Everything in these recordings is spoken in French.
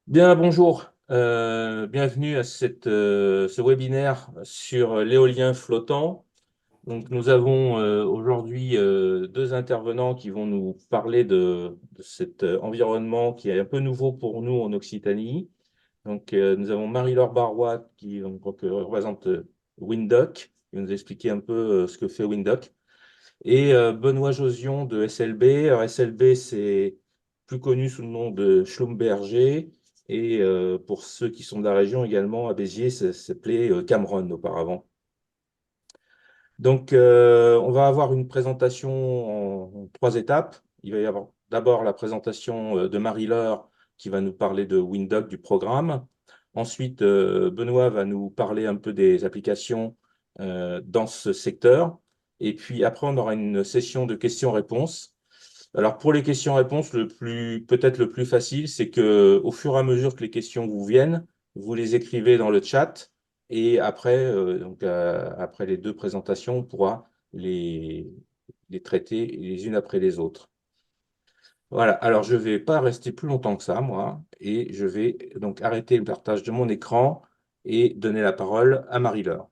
Bien, bonjour. Bienvenue à ce webinaire sur l'éolien flottant. Donc, nous avons aujourd'hui deux intervenants qui vont nous parler de cet environnement qui est un peu nouveau pour nous en Occitanie. Donc, nous avons Marie-Laure Barrois qui représente Windhoek, qui va nous expliquer un peu ce que fait Windhoek. Et Benoît Josion de SLB. Alors, SLB, c'est plus connu sous le nom de Schlumberger. Et pour ceux qui sont de la région également, à Béziers, ça s'appelait Cameron auparavant. Donc, on va avoir une présentation en trois étapes. Il va y avoir d'abord la présentation de Marie-Laure qui va nous parler de Windhoek, du programme. Ensuite, Benoît va nous parler un peu des applications dans ce secteur. Et puis après, on aura une session de questions-réponses. Alors, pour les questions-réponses, peut-être le plus facile, c'est que au fur et à mesure que les questions vous viennent, vous les écrivez dans le chat. Et après, après les deux présentations, on pourra les traiter les unes après les autres. Voilà, alors je ne vais pas rester plus longtemps que ça, moi, et je vais donc arrêter le partage de mon écran et donner la parole à Marie-Laure.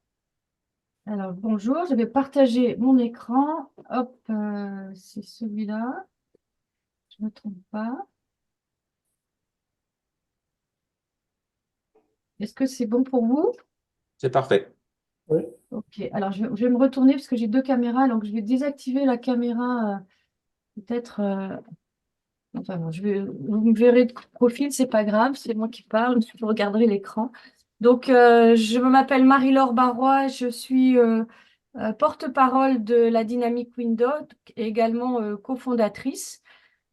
Alors, bonjour, je vais partager mon écran. Hop, c'est celui-là. Je ne me trompe pas. Est-ce que c'est bon pour vous? C'est parfait. Oui. Ok, alors je vais me retourner parce que j'ai deux caméras. Donc, je vais désactiver la caméra, peut-être. Enfin, bon, vous me verrez de profil, c'est pas grave, c'est moi qui parle, je regarderai l'écran. Donc, je m'appelle Marie-Laure Barrois, je suis porte-parole de la dynamique Windows et également cofondatrice.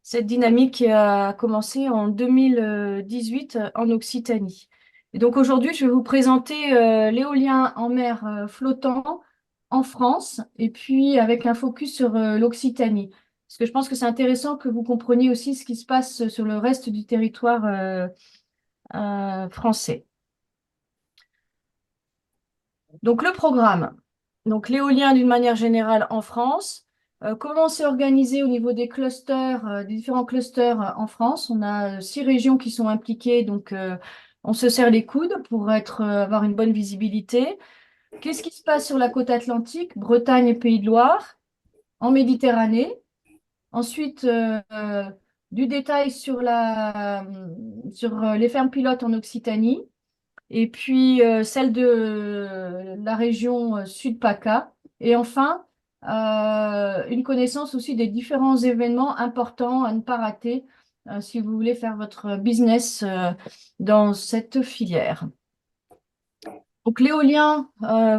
Cette dynamique a commencé en 2018 en Occitanie. Et donc aujourd'hui, je vais vous présenter l'éolien en mer flottant en France et puis avec un focus sur l'Occitanie. Parce que je pense que c'est intéressant que vous compreniez aussi ce qui se passe sur le reste du territoire français. Donc le programme, donc l'éolien d'une manière générale en France. Comment c'est organisé au niveau des clusters, des différents clusters en France? On a 6 régions qui sont impliquées, donc on se serre les coudes pour avoir une bonne visibilité. Qu'est-ce qui se passe sur la côte atlantique, Bretagne et Pays de Loire, en Méditerranée? Ensuite, du détail sur les fermes pilotes en Occitanie. Et puis celle de la région Sud-PACA. Et enfin, une connaissance aussi des différents événements importants à ne pas rater si vous voulez faire votre business dans cette filière. Donc l'éolien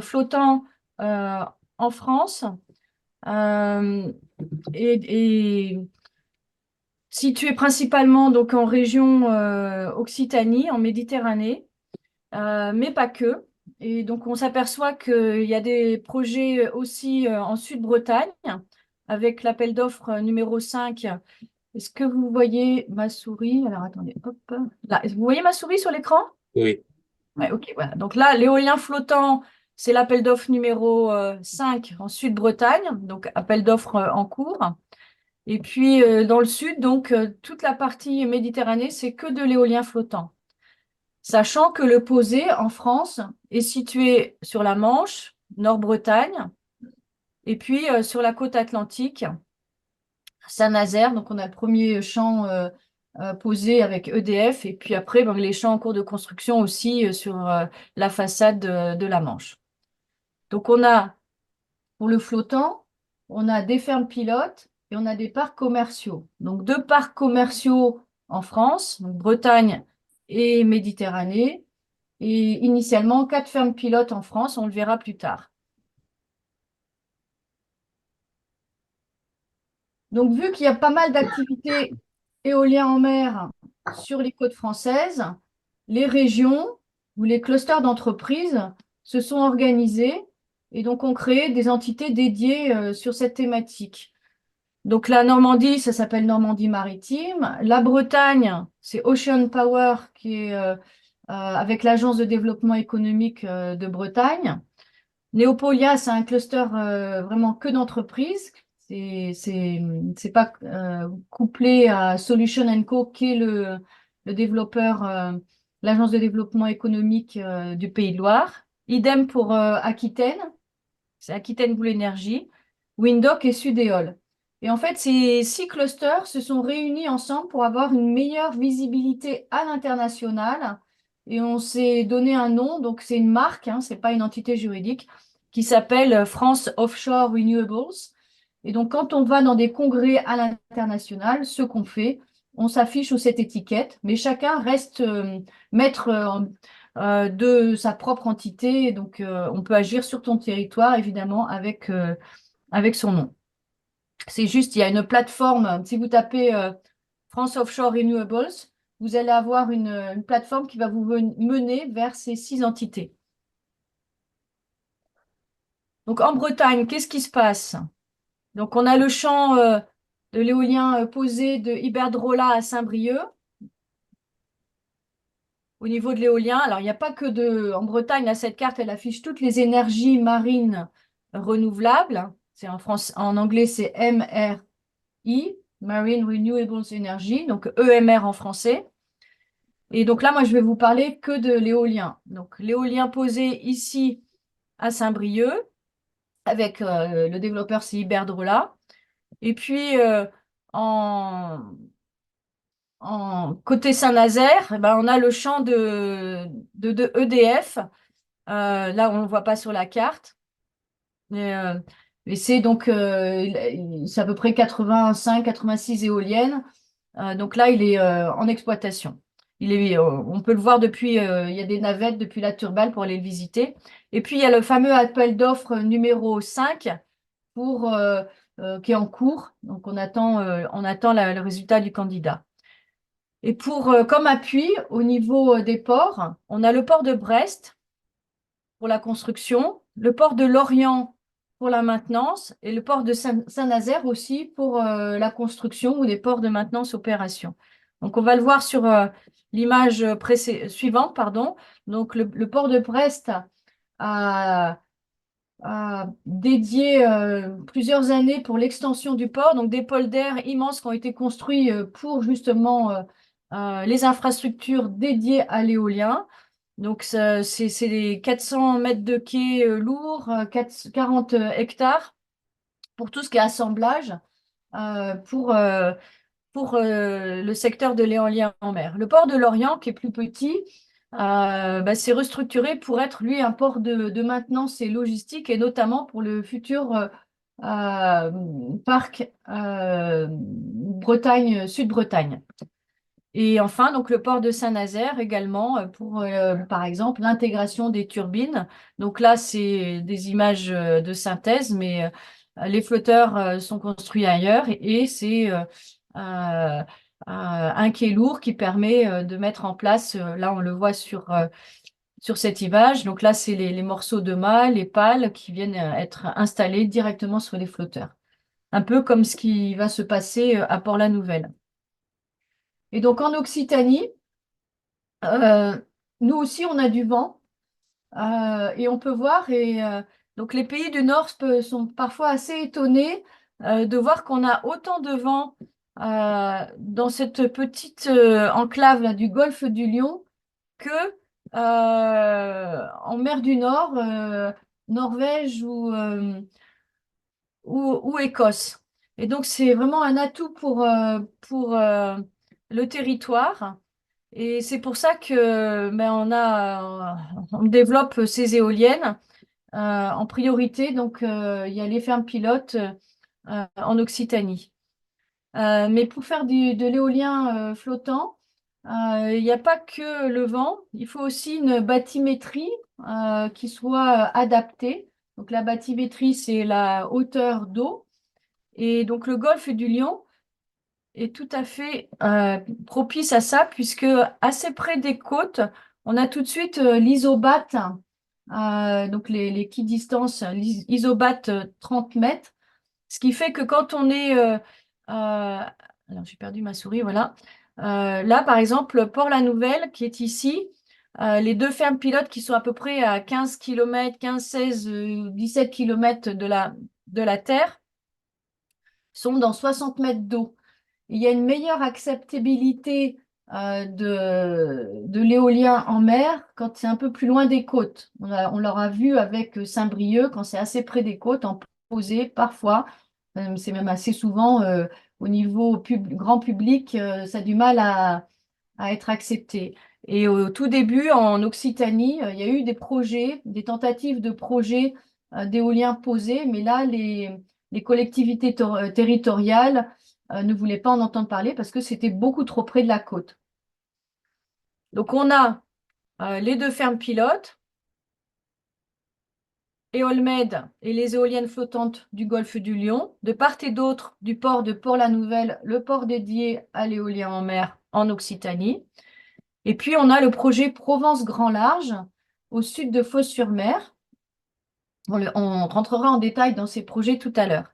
flottant en France euh, est situé principalement donc en région Occitanie, en Méditerranée. Mais pas que. Et donc, on s'aperçoit qu'il y a des projets aussi en Sud-Bretagne, avec l'appel d'offres numéro 5. Est-ce que vous voyez ma souris? Alors, attendez, hop. Là, vous voyez ma souris sur l'écran? Oui. Ouais, ok, voilà. Donc là, l'éolien flottant, c'est l'appel d'offres numéro 5 en Sud-Bretagne, donc appel d'offres en cours. Et puis, dans le sud, donc, toute la partie Méditerranée, c'est que de l'éolien flottant. Sachant que le POSEI en France est situé sur la Manche, Nord-Bretagne, et puis sur la côte atlantique, Saint-Nazaire. Donc, on a le premier champ posé avec EDF, et puis après, ben, les champs en cours de construction aussi sur la façade de la Manche. Donc, on a, pour le flottant, on a des fermes pilotes et on a des parcs commerciaux. Donc, deux parcs commerciaux en France, donc Bretagne et Méditerranée. Et initialement, 4 fermes pilotes en France, on le verra plus tard. Donc, vu qu'il y a pas mal d'activités éoliennes en mer sur les côtes françaises, les régions ou les clusters d'entreprises se sont organisés et donc ont créé des entités dédiées sur cette thématique. Donc, la Normandie, ça s'appelle Normandie maritime. La Bretagne, c'est Ocean Power qui est avec l'Agence de développement économique de Bretagne. Neopolia, c'est un cluster vraiment que d'entreprises. C'est pas couplé à Solution Co, qui est le développeur, l'Agence de développement économique du Pays de Loire. Idem pour Aquitaine, c'est Aquitaine Boule Énergie, Windhoek et Sudéol. Et en fait, ces 6 clusters se sont réunis ensemble pour avoir une meilleure visibilité à l'international. Et on s'est donné un nom, donc c'est une marque, hein, c'est pas une entité juridique, qui s'appelle France Offshore Renewables. Et donc, quand on va dans des congrès à l'international, ce qu'on fait, on s'affiche sous cette étiquette, mais chacun reste maître de sa propre entité. Donc, on peut agir sur ton territoire, évidemment, avec son nom. C'est juste, il y a une plateforme. Si vous tapez France Offshore Renewables, vous allez avoir une plateforme qui va vous mener vers ces 6 entités. Donc, en Bretagne, qu'est-ce qui se passe? Donc, on a le champ de l'éolien posé de Iberdrola à Saint-Brieuc. Au niveau de l'éolien, alors il n'y a pas que de... En Bretagne, là, cette carte, elle affiche toutes les énergies marines renouvelables. C'est en anglais, c'est MRI, Marine Renewables Energy, donc EMR en français. Et donc là, moi, je vais vous parler que de l'éolien. Donc, l'éolien posé ici à Saint-Brieuc, avec le développeur, c'est Iberdrola. Et puis, en côté Saint-Nazaire, eh ben, on a le champ de EDF. Là, on ne le voit pas sur la carte. Mais c'est donc c'est à peu près 85-86 éoliennes. Donc là, il est en exploitation. On peut le voir depuis, il y a des navettes depuis la Turballe pour aller le visiter. Et puis, il y a le fameux appel d'offres numéro 5 qui est en cours. Donc, on attend le résultat du candidat. Et comme appui, au niveau des ports, on a le port de Brest pour la construction, le port de Lorient pour la maintenance et le port de Saint-Nazaire aussi pour la construction ou des ports de maintenance opération. Donc, on va le voir sur l'image suivante, pardon. Donc, le port de Brest a dédié plusieurs années pour l'extension du port, donc des polders immenses qui ont été construits pour justement les infrastructures dédiées à l'éolien. Donc, c'est des 400 mètres de quai lourds, 40 hectares pour tout ce qui est assemblage pour le secteur de l'éolien en mer. Le port de Lorient, qui est plus petit, s'est restructuré pour être, lui, un port de maintenance et logistique, et notamment pour le futur parc Sud-Bretagne. Et enfin, donc le port de Saint-Nazaire également pour, par exemple, l'intégration des turbines. Donc là, c'est des images de synthèse, mais les flotteurs sont construits ailleurs et c'est un quai lourd qui permet de mettre en place, là on le voit sur cette image, donc là c'est les morceaux de mât, les pales qui viennent être installés directement sur les flotteurs. Un peu comme ce qui va se passer à Port-la-Nouvelle. Et donc en Occitanie, euh, nous aussi on a du vent et on peut voir, donc les pays du Nord sont parfois assez étonnés de voir qu'on a autant de vent dans cette petite enclave là, du golfe du Lion que en mer du Nord, Norvège ou Écosse. Et donc, c'est vraiment un atout pour le territoire. Et c'est pour ça que on développe ces éoliennes en priorité. Donc, il y a les fermes pilotes en Occitanie. Mais pour faire de l'éolien flottant, il n'y a pas que le vent, il faut aussi une bathymétrie qui soit adaptée. Donc la bathymétrie, c'est la hauteur d'eau. Et donc le golfe du Lion est tout à fait propice à ça, puisque assez près des côtes, on a tout de suite l'isobat, donc les équidistances, l'isobat 30 mètres, ce qui fait que quand on est alors, j'ai perdu ma souris, voilà. Là, par exemple, Port-la-Nouvelle, qui est ici, les 2 fermes pilotes qui sont à peu près à 15 km, 15, 16, 17 km de la terre, sont dans 60 mètres d'eau. Il y a une meilleure acceptabilité de l'éolien en mer quand c'est un peu plus loin des côtes. On l'aura vu avec Saint-Brieuc quand c'est assez près des côtes, en posé parfois, c'est même assez souvent au niveau grand public, ça a du mal à être accepté. Et au tout début, en Occitanie, il y a eu des projets, des tentatives de projets d'éolien posés, mais là, les collectivités territoriales ne voulaient pas en entendre parler parce que c'était beaucoup trop près de la côte. Donc, on a les deux fermes pilotes, Eolmed et les éoliennes flottantes du golfe du Lion, de part et d'autre du port de Port-la-Nouvelle, le port dédié à l'éolien en mer en Occitanie. Et puis, on a le projet Provence Grand Large au sud de Fos-sur-Mer. On rentrera en détail dans ces projets tout à l'heure.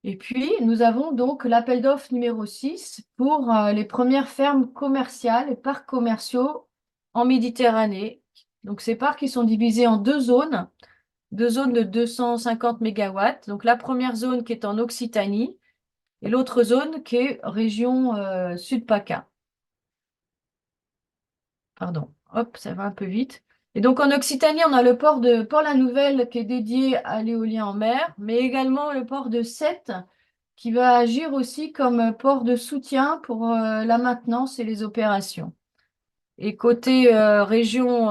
Et puis, nous avons donc l'appel d'offres numéro 6 pour les premières fermes commerciales et parcs commerciaux en Méditerranée. Donc, ces parcs, ils sont divisés en deux zones de 250 mégawatts. Donc, la première zone qui est en Occitanie et l'autre zone qui est région Sud-PACA. Pardon, hop, ça va un peu vite. Et donc, en Occitanie, on a le port de Port-la-Nouvelle qui est dédié à l'éolien en mer, mais également le port de Sète qui va agir aussi comme port de soutien pour la maintenance et les opérations. Et côté région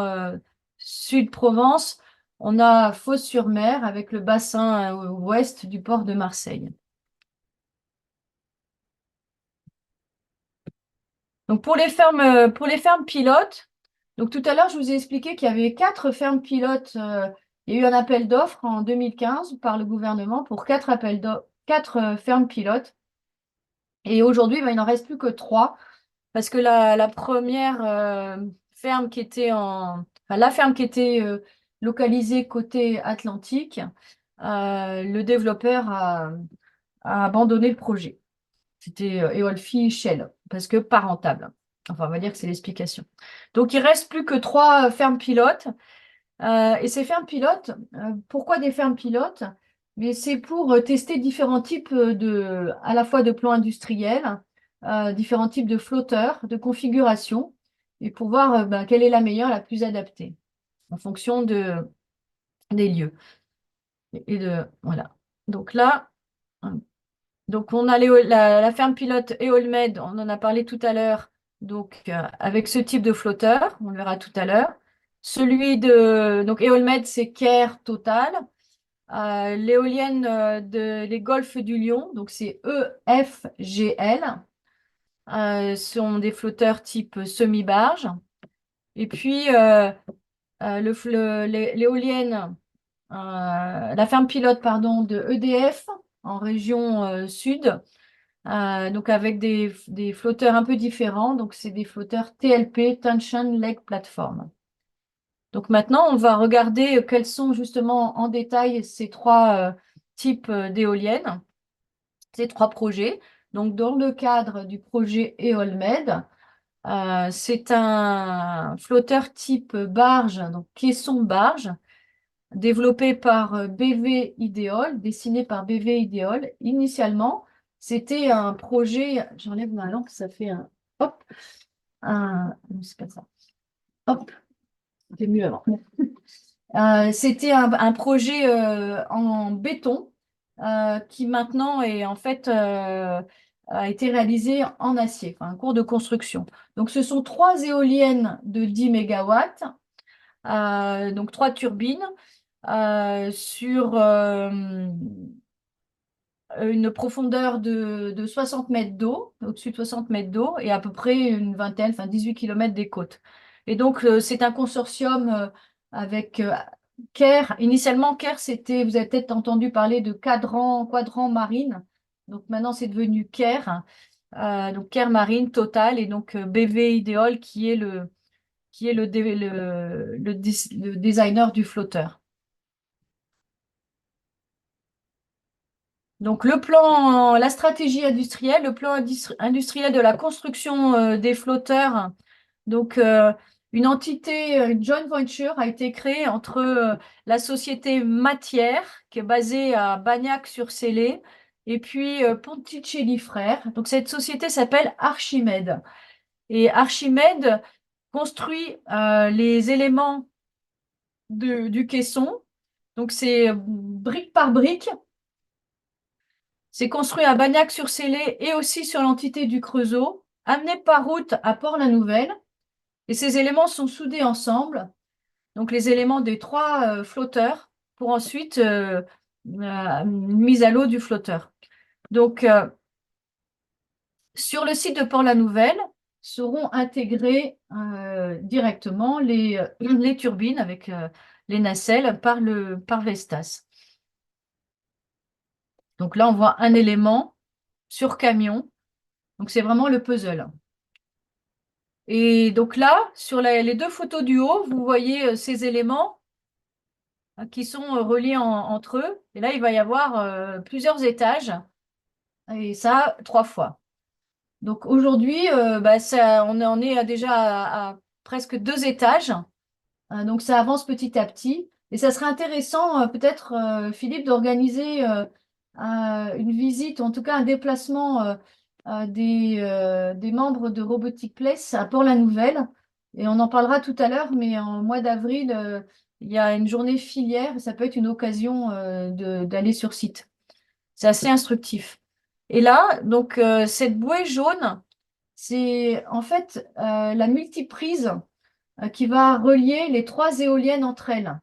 Sud-Provence, on a Fos-sur-Mer avec le bassin ouest du port de Marseille. Donc pour les fermes pilotes, donc tout à l'heure je vous ai expliqué qu'il y avait 4 fermes pilotes. Il y a eu un appel d'offres en 2015 par le gouvernement pour 4 fermes pilotes. Et aujourd'hui, ben, il n'en reste plus que 3 parce que la première ferme qui était la ferme qui était localisée côté Atlantique, le développeur a abandonné le projet. C'était Eolfi Shell, parce que pas rentable. Enfin, on va dire que c'est l'explication. Donc, il reste plus que 3 fermes pilotes. Et ces fermes pilotes, pourquoi des fermes pilotes? Mais c'est pour tester différents types à la fois de plans industriels, différents types de flotteurs, de configurations, et pour voir ben, quelle est la meilleure, la plus adaptée, en fonction des lieux. Voilà. Donc là, donc, on a la ferme pilote Eolmed, on en a parlé tout à l'heure, donc avec ce type de flotteur, on le verra tout à l'heure. Donc Eolmed, c'est Cair Total. L'éolienne les Golfes du Lion, donc c'est EFGL, sont des flotteurs type semi-barge. Et puis l'éolienne, la ferme pilote, pardon, de EDF en région sud. Donc avec des flotteurs un peu différents. Donc c'est des flotteurs TLP, Tension Leg Platform. Donc maintenant, on va regarder quels sont justement en détail ces 3 types d'éoliennes, ces 3 projets. Donc dans le cadre du projet EolMed, c'est un flotteur type barge, donc caisson barge, développé par BV Ideol, dessiné par BV Ideol. Initialement, c'était un projet, j'enlève ma lampe, ça fait un, hop, non, c'est pas ça, hop, c'était mieux avant. C'était un projet en béton qui maintenant est en fait a été réalisé en acier, enfin, un cours de construction. Donc, ce sont 3 éoliennes de 10 mégawatts, donc 3 turbines sur une profondeur de 60 mètres d'eau, au-dessus de 60 mètres d'eau, et à peu près une vingtaine, enfin 18 km des côtes. Et donc, c'est un consortium avec Cair. Initialement, Cair, c'était, vous avez peut-être entendu parler de Quadrant Marine. Donc, maintenant, c'est devenu Cair. Donc, Cair Marine, Total, et donc BV Ideol, qui est le designer du flotteur. Donc, la stratégie industrielle, le plan industriel de la construction des flotteurs. Donc, une entité, une joint venture a été créée entre la société Matière, qui est basée à Bagnac-sur-Célé, et puis Ponticelli Frères. Donc, cette société s'appelle Archimède. Et Archimède construit les éléments du caisson. Donc, c'est brique par brique. C'est construit à Bagnac-sur-Célé et aussi sur l'entité du Creusot, amené par route à Port-la-Nouvelle. Et ces éléments sont soudés ensemble, donc les éléments des trois flotteurs, pour ensuite une mise à l'eau du flotteur. Donc, sur le site de Port-la-Nouvelle seront intégrées directement les turbines avec les nacelles par Vestas. Donc là, on voit un élément sur camion. Donc, c'est vraiment le puzzle. Et donc là, sur les deux photos du haut, vous voyez ces éléments qui sont reliés entre eux. Et là, il va y avoir plusieurs étages. Et ça, 3 fois. Donc aujourd'hui, on est déjà à presque 2 étages. Donc ça avance petit à petit. Et ça serait intéressant, peut-être, Philippe, d'organiser une visite, ou en tout cas un déplacement des membres de Robotic Place à Port-la-Nouvelle. Et on en parlera tout à l'heure, mais en mois d'avril, il y a une journée filière. Et ça peut être une occasion d'aller sur site. C'est assez instructif. Et là, donc, cette bouée jaune, c'est en fait la multiprise qui va relier les trois éoliennes entre elles.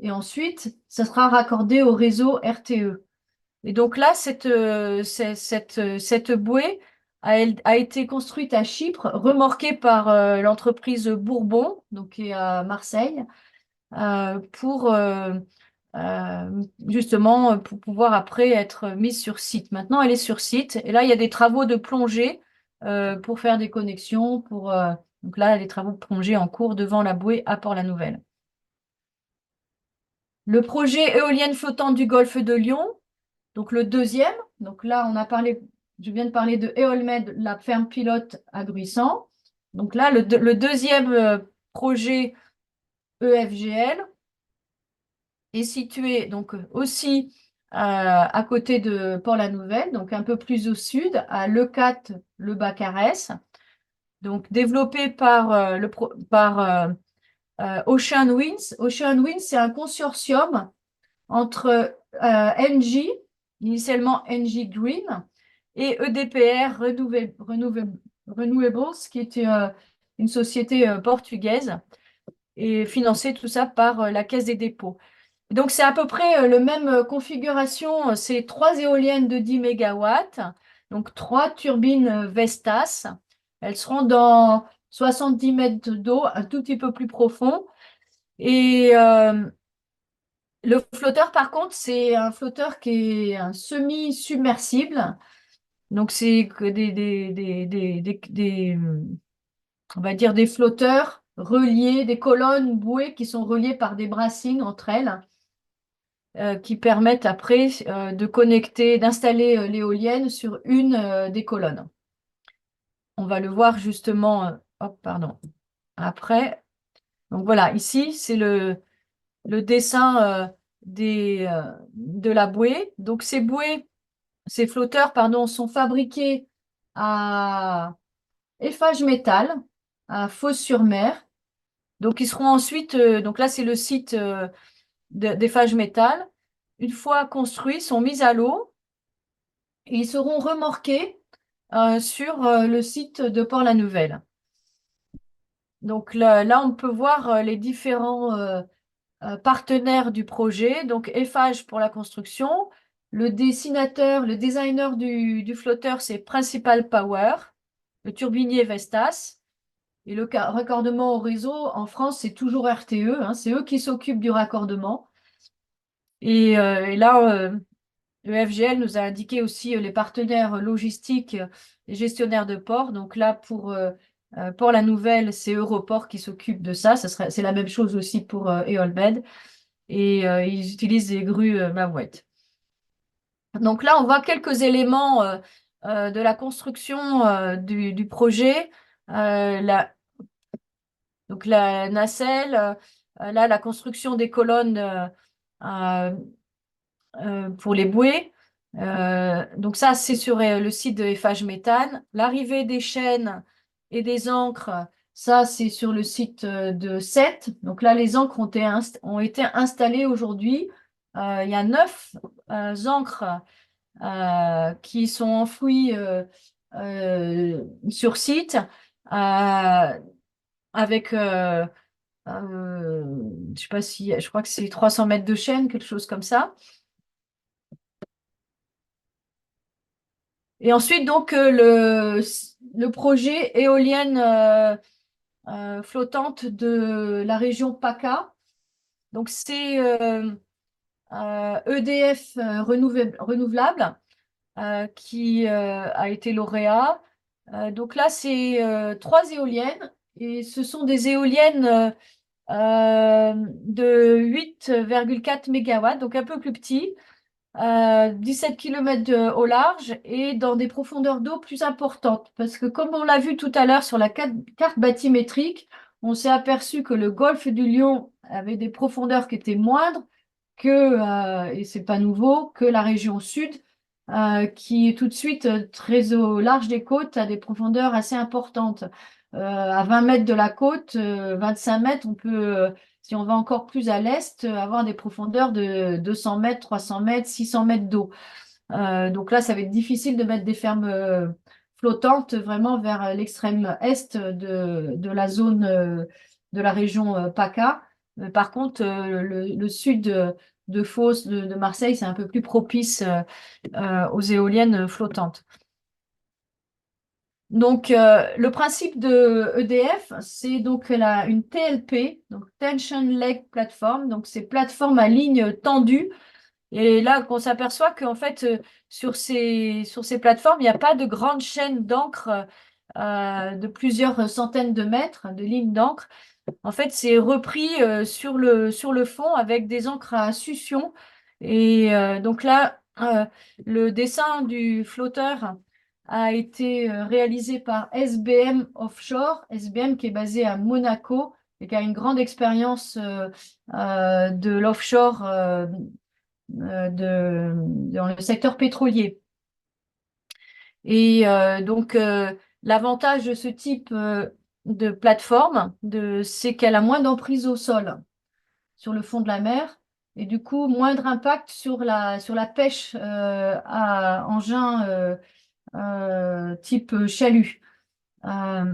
Et ensuite, ça sera raccordé au réseau RTE. Et donc là, cette bouée a été construite à Chypre, remorquée par l'entreprise Bourbon, donc qui est à Marseille, pour justement pour pouvoir après être mise sur site. Maintenant, elle est sur site. Et là, il y a des travaux de plongée pour faire des connexions. Donc là, les travaux de plongée en cours devant la bouée à Port-la-Nouvelle. Le projet éolienne flottante du Golfe de Lion, donc le deuxième. Donc là, je viens de parler de Eolmed, la ferme pilote à Gruissant. Donc là, le deuxième projet EFGL est situé donc aussi à côté de Port-la-Nouvelle, donc un peu plus au sud, à Leucate-le-Baccarès, donc développé par Ocean Winds. Ocean Winds, c'est un consortium entre Engie, initialement Engie Green, et EDPR Renewables, qui est une société portugaise, et financé tout ça par la Caisse des dépôts. Donc, c'est à peu près le même configuration. C'est 3 éoliennes de 10 mégawatts, donc 3 turbines Vestas. Elles seront dans 70 mètres d'eau, un tout petit peu plus profond. Et le flotteur, par contre, c'est un flotteur qui est un semi-submersible. Donc, c'est que on va dire des flotteurs reliés, des colonnes bouées qui sont reliées par des brassings entre elles. Qui permettent après de connecter, d'installer l'éolienne sur une des colonnes. On va le voir justement, hop, pardon, après. Donc voilà, ici, c'est le dessin de la bouée. Donc ces flotteurs, pardon, sont fabriqués à Eiffage Métal, à Fos-sur-Mer. Donc ils seront ensuite, donc là c'est le site d'Eiffage Métal. Une fois construits, sont mis à l'eau et ils seront remorqués sur le site de Port-la-Nouvelle. Donc là, on peut voir les différents partenaires du projet. Donc Eiffage pour la construction. Le dessinateur, le designer du flotteur, c'est Principal Power. Le turbinier Vestas. Et le raccordement au réseau, en France, c'est toujours RTE. Hein, c'est eux qui s'occupent du raccordement. Et là, le FGL nous a indiqué aussi les partenaires logistiques et gestionnaires de port. Donc là, pour la Nouvelle, c'est Europort qui s'occupe de ça. C'est la même chose aussi pour Eolmed. Et ils utilisent des grues Mavouette. Donc là, on voit quelques éléments de la construction du projet. Donc la nacelle, là, la construction des colonnes pour les bouées. Donc ça, c'est sur le site de Eiffage Méthane. L'arrivée des chaînes et des ancres, ça c'est sur le site de Sète. Donc là, les ancres ont été installées aujourd'hui. Il y a 9 ancres qui sont enfouies sur site avec, je sais pas si, je crois que c'est 300 mètres de chaîne, quelque chose comme ça. Et ensuite, donc, le projet éolienne flottante de la région PACA. Donc, c'est EDF Renouvelable qui a été lauréat. Donc là, c'est 3 éoliennes et ce sont des éoliennes de 8,4 mégawatts, donc un peu plus petit, 17 km au large et dans des profondeurs d'eau plus importantes. Parce que comme on l'a vu tout à l'heure sur la carte bathymétrique, on s'est aperçu que le golfe du Lion avait des profondeurs qui étaient moindres et c'est pas nouveau, que la région sud, qui est tout de suite très au large des côtes, a des profondeurs assez importantes. À 20 mètres de la côte, 25 mètres, on peut, si on va encore plus à l'est, avoir des profondeurs de 200 mètres, 300 mètres, 600 mètres d'eau. Donc là, ça va être difficile de mettre des fermes flottantes vraiment vers l'extrême est de la zone de la région PACA. Par contre, le sud de Fos, de Marseille, c'est un peu plus propice aux éoliennes flottantes. Donc, le principe de EDF, c'est donc une TLP, donc Tension Leg Platform. Donc, c'est plateforme à ligne tendue. Et là, on s'aperçoit qu'en fait, sur ces plateformes, il n'y a pas de grande chaîne d'encre de plusieurs centaines de mètres, de lignes d'encre. En fait, c'est repris sur le fond avec des encres à succion. Et donc là, le dessin du flotteur a été réalisé par SBM Offshore, SBM qui est basé à Monaco et qui a une grande expérience de l'offshore dans le secteur pétrolier. Et donc, l'avantage de ce type de plateforme, c'est qu'elle a moins d'emprise au sol, sur le fond de la mer, et du coup, moindre impact sur la pêche à engin type chalut. Euh,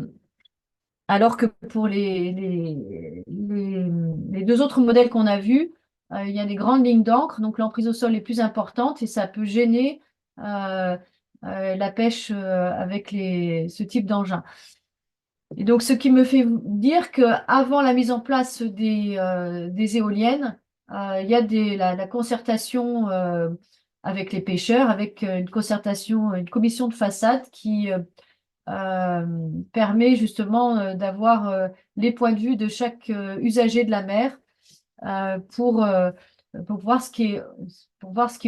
alors que pour les deux autres modèles qu'on a vus, il y a des grandes lignes d'encre, donc l'emprise au sol est plus importante et ça peut gêner euh, la pêche avec ce type d'engin. Et donc, ce qui me fait dire qu'avant la mise en place des éoliennes, il y a la concertation avec les pêcheurs, avec une concertation, une commission de façade qui euh, permet justement d'avoir les points de vue de chaque usager de la mer pour voir ce qui est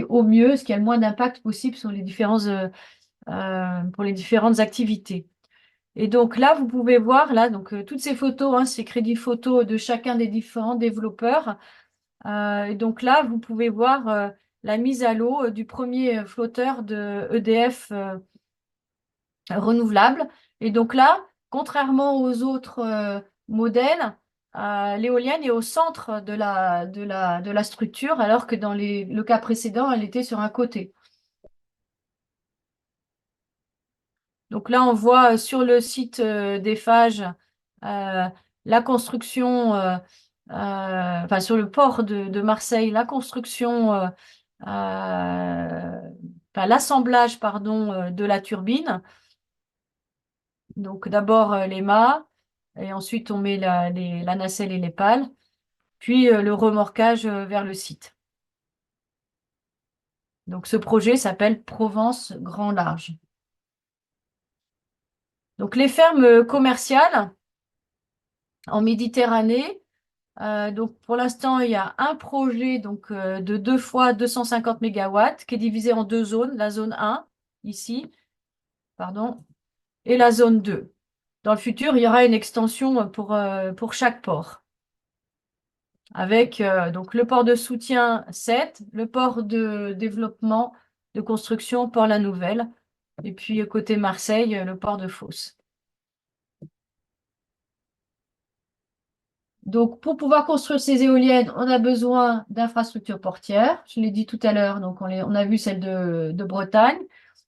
au mieux, ce qui a le moins d'impact possible sur pour les différentes activités. Et donc là, vous pouvez voir là, donc, toutes ces photos, hein, ces crédits photos de chacun des différents développeurs. Et donc là, vous pouvez voir la mise à l'eau du premier flotteur de EDF renouvelable. Et donc là, contrairement aux autres modèles, l'éolienne est au centre de la structure, alors que dans le cas précédent, elle était sur un côté. Donc là, on voit sur le site d'Eiffage la construction, enfin sur le port de Marseille, la construction, enfin, l'assemblage, pardon, de la turbine. Donc d'abord les mâts, et ensuite on met la nacelle et les pales, puis le remorquage vers le site. Donc ce projet s'appelle Provence Grand Large. Donc les fermes commerciales en Méditerranée, donc pour l'instant il y a un projet donc, de 2 fois 250 mégawatts qui est divisé en 2 zones, la zone 1 ici, pardon, et la zone 2. Dans le futur, il y aura une extension pour chaque port, avec donc le port de soutien 7, le port de développement, de construction, Port La Nouvelle, et puis côté Marseille, le port de Fos. Donc, pour pouvoir construire ces éoliennes, on a besoin d'infrastructures portières. Je l'ai dit tout à l'heure, donc on a vu celle de Bretagne.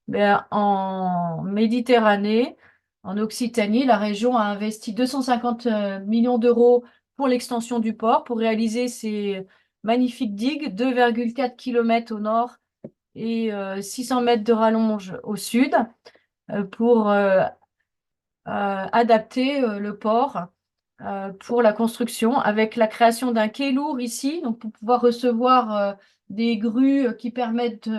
Mais en Méditerranée, en Occitanie, la région a investi 250 millions d'euros pour l'extension du port, pour réaliser ces magnifiques digues, 2,4 km au nord et 600 mètres de rallonge au sud, pour adapter le port pour la construction, avec la création d'un quai lourd ici, donc pour pouvoir recevoir des grues qui permettent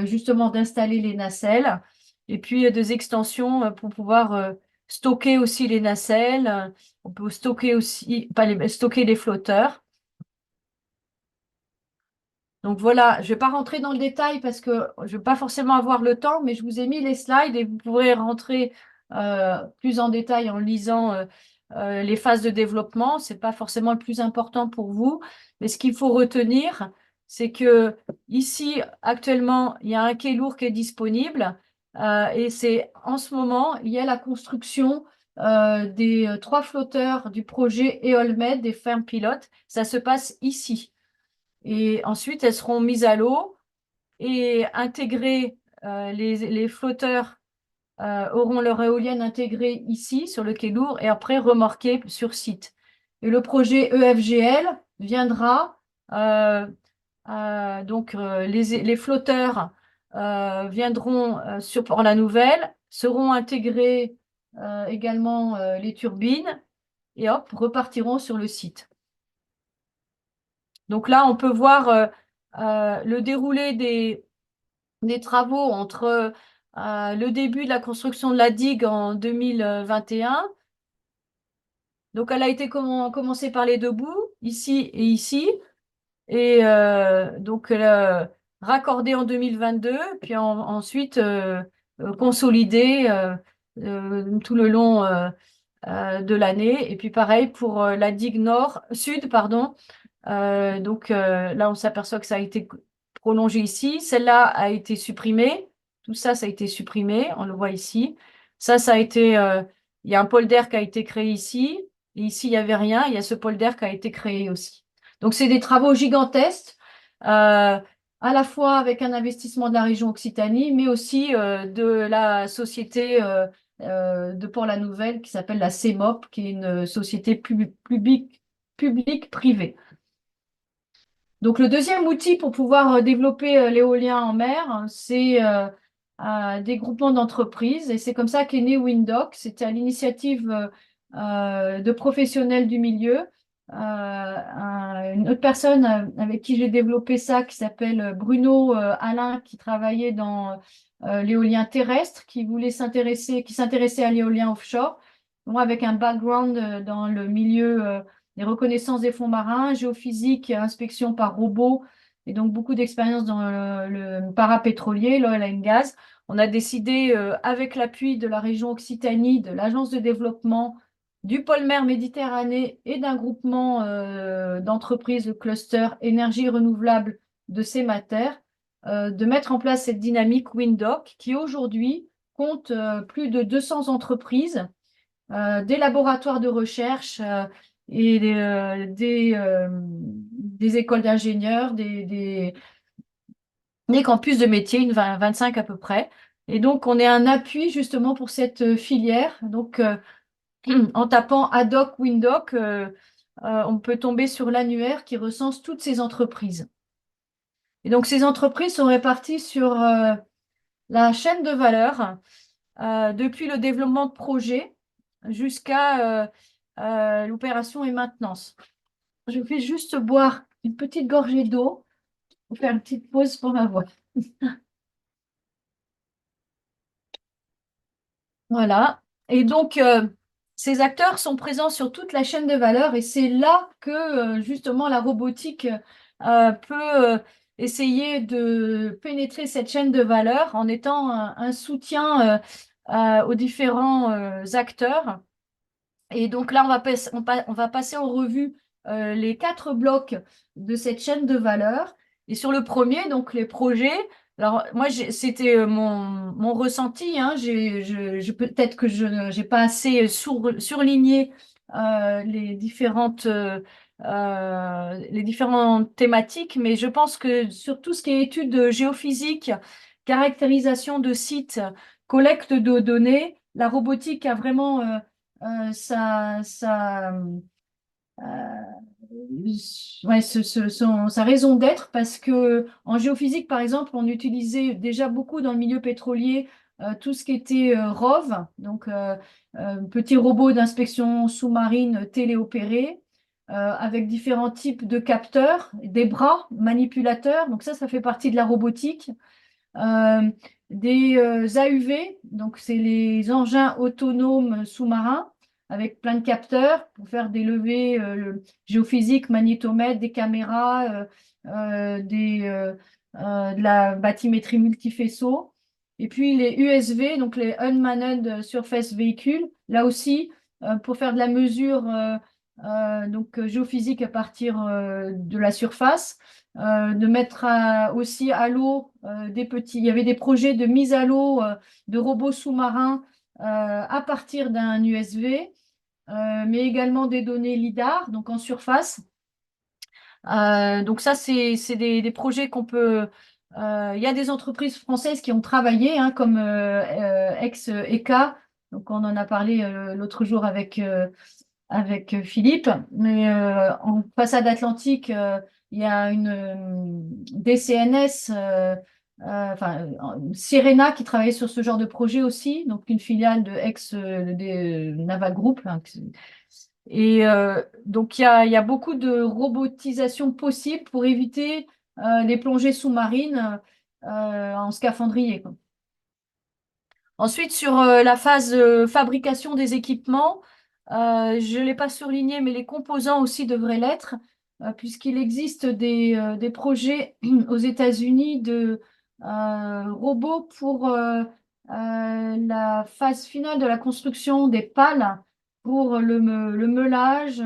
justement d'installer les nacelles, et puis des extensions pour pouvoir stocker aussi les nacelles. On peut stocker aussi, pas les, stocker les flotteurs. Donc voilà, je ne vais pas rentrer dans le détail parce que je ne vais pas forcément avoir le temps, mais je vous ai mis les slides et vous pourrez rentrer plus en détail en lisant les phases de développement. Ce n'est pas forcément le plus important pour vous, mais ce qu'il faut retenir, c'est que ici, actuellement, il y a un quai lourd qui est disponible et c'est en ce moment, il y a la construction des 3 flotteurs du projet EolMed, des fermes pilotes. Ça se passe ici. Et ensuite, elles seront mises à l'eau et intégrées. Les flotteurs auront leur éolienne intégrée ici, sur le quai lourd, et après remorquée sur site. Et le projet EFGL viendra, donc les flotteurs viendront sur Port-la-Nouvelle, seront intégrés également les turbines, et hop, repartiront sur le site. Donc là, on peut voir le déroulé des travaux entre le début de la construction de la digue en 2021. Donc, elle a été commencée par les deux bouts, ici et ici, et donc raccordée en 2022, puis ensuite consolidée tout le long de l'année. Et puis pareil pour la digue sud, pardon. Donc là, on s'aperçoit que ça a été prolongé ici. Celle-là a été supprimée. Tout ça, ça a été supprimé. On le voit ici. Ça a été. Il y a un polder qui a été créé ici. Et ici, il n'y avait rien. Il y a ce polder qui a été créé aussi. Donc, c'est des travaux gigantesques, à la fois avec un investissement de la région Occitanie, mais aussi de la société de Port-la-Nouvelle qui s'appelle la CEMOP, qui est une société publique privée. Donc, le deuxième outil pour pouvoir développer l'éolien en mer, c'est des groupements d'entreprises. Et c'est comme ça qu'est né Windoc. C'était à l'initiative de professionnels du milieu. Une autre personne avec qui j'ai développé ça, qui s'appelle Bruno Alain, qui travaillait dans l'éolien terrestre, qui s'intéressait à l'éolien offshore. Moi, avec un background dans le milieu des reconnaissances des fonds marins, géophysique, inspection par robot, et donc beaucoup d'expérience dans le parapétrolier, l'oil and gas. On a décidé, avec l'appui de la région Occitanie, de l'Agence de développement, du pôle mer Méditerranée et d'un groupement d'entreprises, de cluster énergie renouvelable de Sémater, de mettre en place cette dynamique Windoc qui aujourd'hui compte plus de 200 entreprises, des laboratoires de recherche et des écoles d'ingénieurs, des campus de métiers, 25 à peu près. Et donc, on est un appui justement pour cette filière. Donc, en tapant ad hoc Windoc, on peut tomber sur l'annuaire qui recense toutes ces entreprises. Et donc, ces entreprises sont réparties sur la chaîne de valeur, depuis le développement de projet jusqu'à l'opération et maintenance. Je vais juste boire une petite gorgée d'eau pour faire une petite pause pour ma voix. Voilà. Et donc, ces acteurs sont présents sur toute la chaîne de valeur et c'est là que justement la robotique peut essayer de pénétrer cette chaîne de valeur en étant un soutien aux différents acteurs. Et donc là, on va passer en revue les 4 blocs de cette chaîne de valeur. Et sur le premier, donc les projets, alors moi, c'était mon ressenti, hein, peut-être que je n'ai pas assez surligné les différentes thématiques, mais je pense que sur tout ce qui est études géophysiques, caractérisation de sites, collecte de données, la robotique a vraiment ouais, sa raison d'être parce que en géophysique, par exemple, on utilisait déjà beaucoup dans le milieu pétrolier tout ce qui était ROV, donc petits robots d'inspection sous-marine téléopérés, avec différents types de capteurs, des bras manipulateurs. Donc ça fait partie de la robotique. Euh, des AUV, donc c'est les engins autonomes sous-marins avec plein de capteurs pour faire des levées géophysiques, magnétomètres, des caméras, de la bathymétrie multifaisceau. Et puis les USV, donc les Unmanned Surface Vehicle, là aussi pour faire de la mesure géophysique à partir de la surface de mettre aussi à l'eau des petits. Il y avait des projets de mise à l'eau de robots sous-marins à partir d'un USV, mais également des données LIDAR, donc en surface. Donc ça, c'est des projets qu'on peut. Il y a des entreprises françaises qui ont travaillé, hein, comme ex-ECA. Donc on en a parlé l'autre jour avec Philippe. Mais en façade atlantique, il y a une DCNS, Sirena qui travaillait sur ce genre de projet aussi, donc une filiale de des Naval Group. Hein, et donc il y a beaucoup de robotisation possible pour éviter les plongées sous-marines en scaphandrier, quoi. Ensuite, sur la phase fabrication des équipements, je ne l'ai pas surligné, mais les composants aussi devraient l'être, puisqu'il existe des projets aux États-Unis de robots pour la phase finale de la construction des pales, pour le meulage,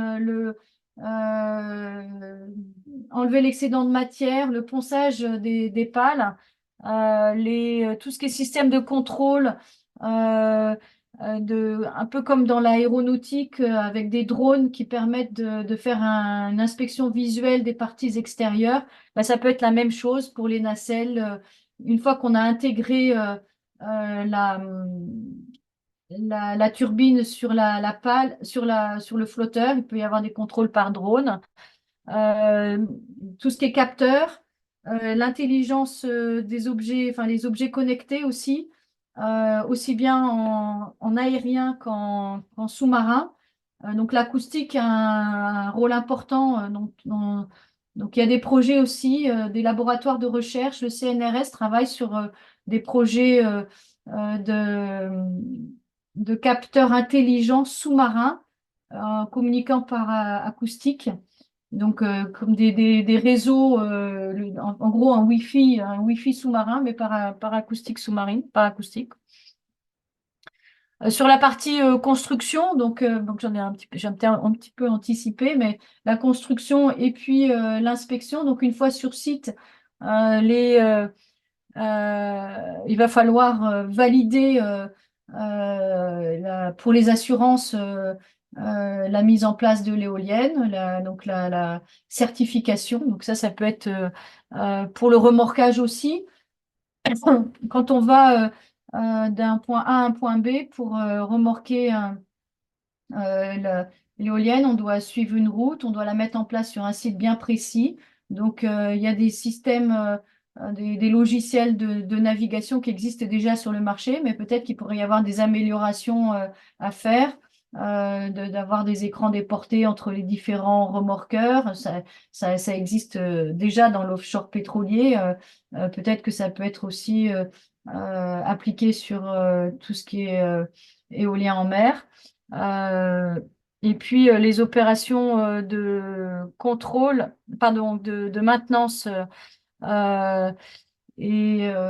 enlever l'excédent de matière, le ponçage des pales tout ce qui est système de contrôle, un peu comme dans l'aéronautique, avec des drones qui permettent de faire une inspection visuelle des parties extérieures, bah, ça peut être la même chose pour les nacelles. Une fois qu'on a intégré la turbine sur la pale, sur le flotteur, il peut y avoir des contrôles par drone. Euh, tout ce qui est capteur, l'intelligence des objets, enfin les objets connectés aussi, aussi bien en aérien qu'en sous-marin. Donc l'acoustique a un rôle important. Donc il y a des projets aussi, des laboratoires de recherche. Le CNRS travaille sur des projets de capteurs intelligents sous-marins communiquant par acoustique. Donc, comme des réseaux, en gros, un Wi-Fi sous-marin, mais par acoustique sous-marine, par acoustique. Sur la partie construction, donc j'ai un petit peu anticipé, mais la construction et puis l'inspection. Donc, une fois sur site, il va falloir valider pour les assurances la mise en place de l'éolienne, donc la certification. Donc ça peut être pour le remorquage aussi. Quand on va d'un point A à un point B pour remorquer l'éolienne, on doit suivre une route, on doit la mettre en place sur un site bien précis. Donc, il y a des systèmes, des logiciels de navigation qui existent déjà sur le marché, mais peut-être qu'il pourrait y avoir des améliorations à faire, d'avoir des écrans déportés entre les différents remorqueurs. Ça existe déjà dans l'offshore pétrolier. Peut-être que ça peut être aussi appliqué sur tout ce qui est éolien en mer. Euh, et puis les opérations de contrôle, pardon, de maintenance. euh,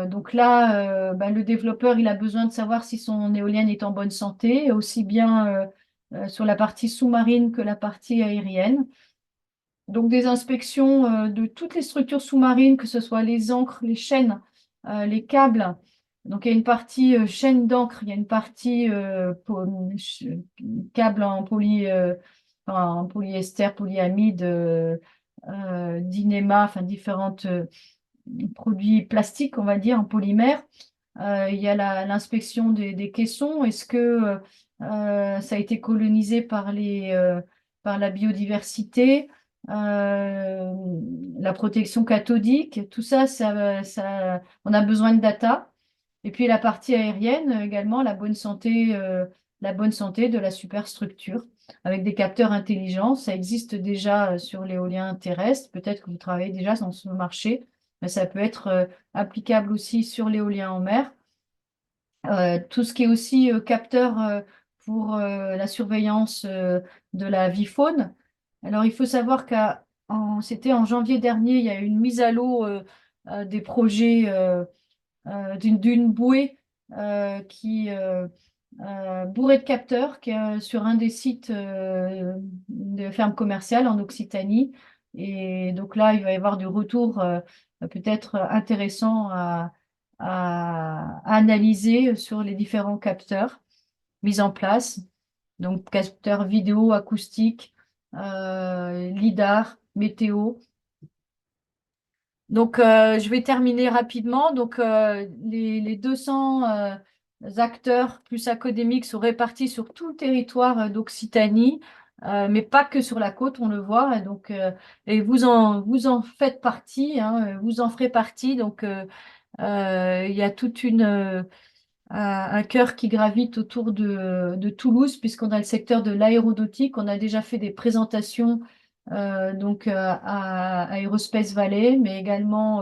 donc là, bah, le développeur, il a besoin de savoir si son éolienne est en bonne santé, aussi bien sur la partie sous-marine que la partie aérienne. Donc des inspections de toutes les structures sous-marines, que ce soit les ancres, les chaînes, les câbles, Donc, il y a une partie chaîne d'encre, il y a une partie câble en polyester, polyamide, Dynéma, enfin différents produits plastiques, on va dire, en polymère. Il y a l'inspection des caissons. Est-ce que ça a été colonisé par la biodiversité, la protection cathodique? Tout ça, on a besoin de data. Et puis la partie aérienne également, la bonne santé de la superstructure avec des capteurs intelligents. Ça existe déjà sur l'éolien terrestre. Peut-être que vous travaillez déjà dans ce marché, mais ça peut être applicable aussi sur l'éolien en mer. Tout ce qui est aussi capteur pour la surveillance de la vie faune. Alors, il faut savoir c'était en janvier dernier, il y a eu une mise à l'eau des projets d'une bouée bourrée de capteurs qui est sur un des sites de ferme commerciale en Occitanie. Et donc là, il va y avoir du retour peut-être intéressant à analyser sur les différents capteurs mis en place. Donc, capteurs vidéo, acoustique, lidar, météo. Donc, je vais terminer rapidement. Donc, les 200 acteurs plus académiques sont répartis sur tout le territoire d'Occitanie, mais pas que sur la côte, on le voit. Et donc, et vous en faites partie, hein, vous en ferez partie. Donc, il y a un cœur qui gravite autour de Toulouse, puisqu'on a le secteur de l'aéronautique. On a déjà fait des présentations à Aerospace Valley, mais également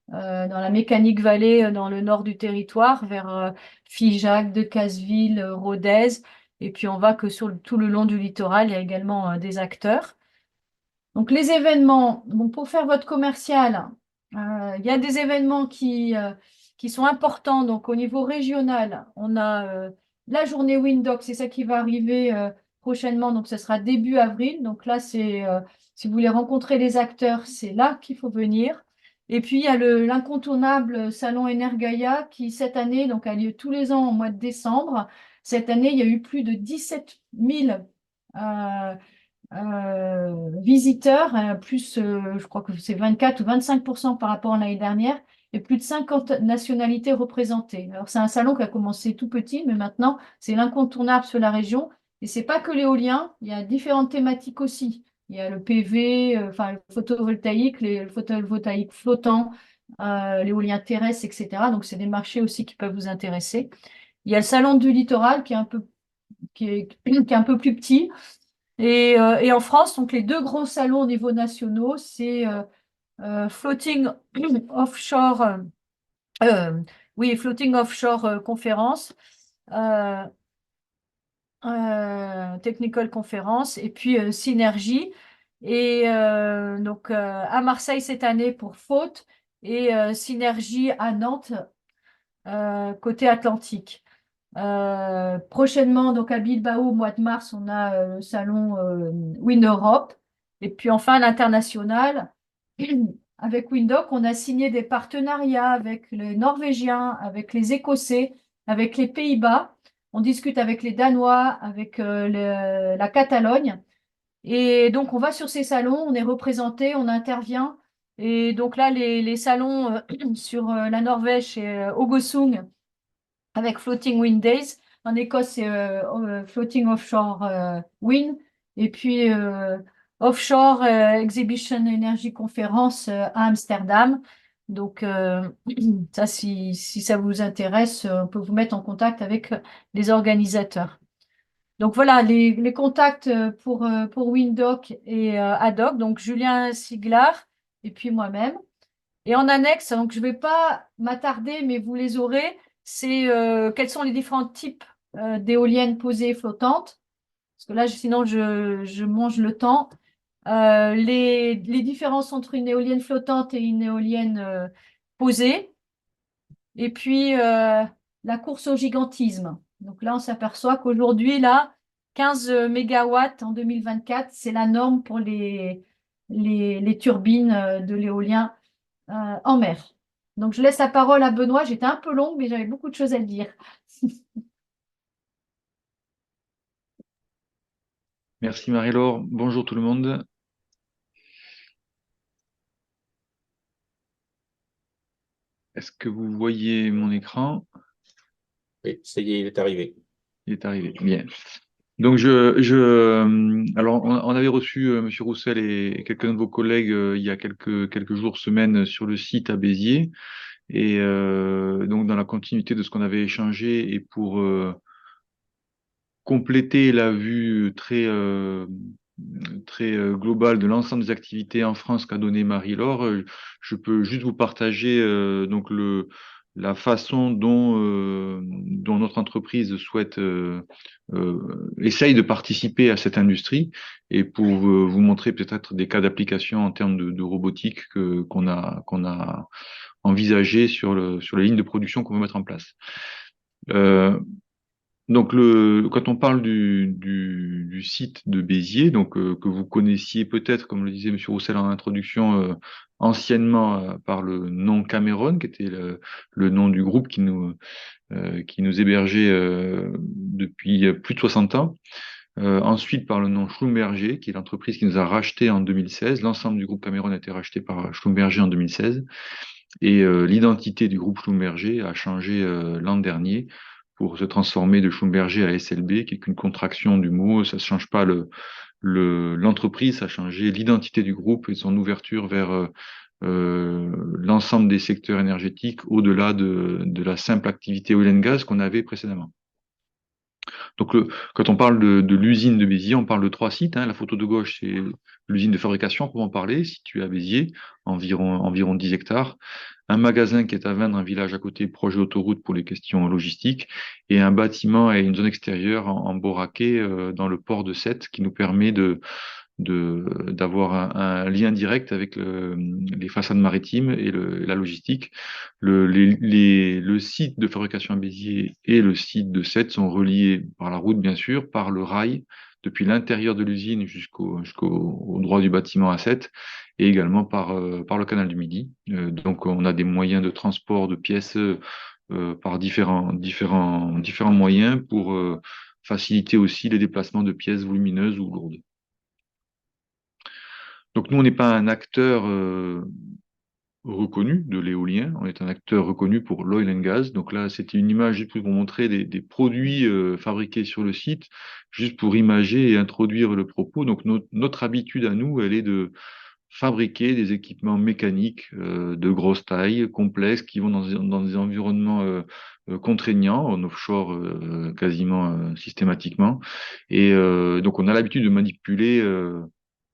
dans la Mécanique Valley, dans le nord du territoire, vers Figeac, Decazeville, Rodez. Et puis on voit que sur tout le long du littoral, il y a également des acteurs. Donc les événements, bon, pour faire votre commercial, il y a des événements qui sont importants. Donc au niveau régional, on a la journée Windoc, c'est ça qui va arriver prochainement. Donc ce sera début avril. Donc là, si vous voulez rencontrer les acteurs, c'est là qu'il faut venir. Et puis il y a l'incontournable salon Energaia qui cette année donc a lieu tous les ans au mois de décembre. Cette année, il y a eu plus de 17 000 visiteurs, plus je crois que c'est 24 ou 25% par rapport à l'année dernière, et plus de 50 nationalités représentées. Alors c'est un salon qui a commencé tout petit, mais maintenant c'est l'incontournable sur la région. Et c'est pas que l'éolien, il y a différentes thématiques aussi. Il y a le PV, enfin le photovoltaïque, le photovoltaïque flottant, l'éolien terrestre, etc. Donc c'est des marchés aussi qui peuvent vous intéresser. Il y a le salon du littoral qui est un peu plus petit, et en France, donc les deux gros salons au niveau national, c'est Floating Offshore, Floating Offshore Conference, euh, Technical Conference, et puis Synergie. Et donc à Marseille cette année pour Faute et Synergie à Nantes, côté Atlantique. Prochainement, donc à Bilbao, au mois de mars, on a le salon Win Europe. Et puis enfin, à l'international, avec Windoc, on a signé des partenariats avec les Norvégiens, avec les Écossais, avec les Pays-Bas. On discute avec les Danois, avec la Catalogne. Et donc, on va sur ces salons, on est représenté, on intervient. Et donc là, les salons sur la Norvège et Haugesund avec Floating Wind Days. En Écosse, c'est Floating Offshore Wind. Et puis Offshore Exhibition Energy Conference à Amsterdam. Donc, ça, si ça vous intéresse, on peut vous mettre en contact avec les organisateurs. Donc voilà, les contacts pour Windoc et Adoc, donc Julien Siglar et puis moi-même. Et en annexe, donc je ne vais pas m'attarder, mais vous les aurez, c'est quels sont les différents types d'éoliennes posées et flottantes. Parce que là, sinon, je mange le temps. Les différences entre une éolienne flottante et une éolienne posée. Et puis, la course au gigantisme. Donc là, on s'aperçoit qu'aujourd'hui, là, 15 mégawatts en 2024, c'est la norme pour les turbines de l'éolien en mer. Donc, je laisse la parole à Benoît. J'étais un peu longue, mais j'avais beaucoup de choses à dire. Merci Marie-Laure. Bonjour tout le monde. Est-ce que vous voyez mon écran? Oui, ça y est, il est arrivé. Il est arrivé. Bien. Donc, alors, on avait reçu Monsieur Roussel et quelques-uns de vos collègues il y a quelques jours, semaines, sur le site à Béziers. Et donc, dans la continuité de ce qu'on avait échangé et pour compléter la vue très globale de l'ensemble des activités en France qu'a donné Marie-Laure, je peux juste vous partager donc la façon dont notre entreprise souhaite essaye de participer à cette industrie et pour vous montrer peut-être des cas d'application en termes de robotique qu'on a envisagé sur la ligne de production qu'on veut mettre en place. Donc, quand on parle du site de Béziers, donc que vous connaissiez peut-être, comme le disait Monsieur Roussel en introduction, anciennement par le nom Cameron, qui était le nom du groupe qui nous hébergeait depuis plus de 60 ans. Ensuite, par le nom Schlumberger, qui est l'entreprise qui nous a racheté en 2016. L'ensemble du groupe Cameron a été racheté par Schlumberger en 2016. Et l'identité du groupe Schlumberger a changé l'an dernier pour se transformer de Schlumberger à SLB, qui est qu'une contraction du mot. Ça ne change pas l'entreprise, ça a changé l'identité du groupe et son ouverture vers l'ensemble des secteurs énergétiques au-delà de la simple activité oil and gas qu'on avait précédemment. Donc, quand on parle de l'usine de Béziers, on parle de 3 sites. La photo de gauche, c'est l'usine de fabrication, pour en parler, située à Béziers, environ 10 hectares. Un magasin qui est à Vindre, un village à côté, proche de l'autoroute pour les questions logistiques, et un bâtiment et une zone extérieure en Boraquet, dans le port de Sète, qui nous permet d'avoir un lien direct avec les façades maritimes et la logistique. Le site de fabrication à Béziers et le site de Sète sont reliés par la route, bien sûr, par le rail, depuis l'intérieur de l'usine jusqu'au droit du bâtiment à Sète, et également par le canal du Midi. Donc, on a des moyens de transport de pièces par différents moyens pour faciliter aussi les déplacements de pièces volumineuses ou lourdes. Donc nous, on n'est pas un acteur reconnu de l'éolien, on est un acteur reconnu pour l'oil and gas. Donc là, c'était une image juste pour vous montrer des produits fabriqués sur le site, juste pour imager et introduire le propos. Donc notre habitude à nous, elle est de fabriquer des équipements mécaniques de grosse taille, complexes, qui vont dans des environnements contraignants, en offshore quasiment systématiquement. Et donc on a l'habitude de manipuler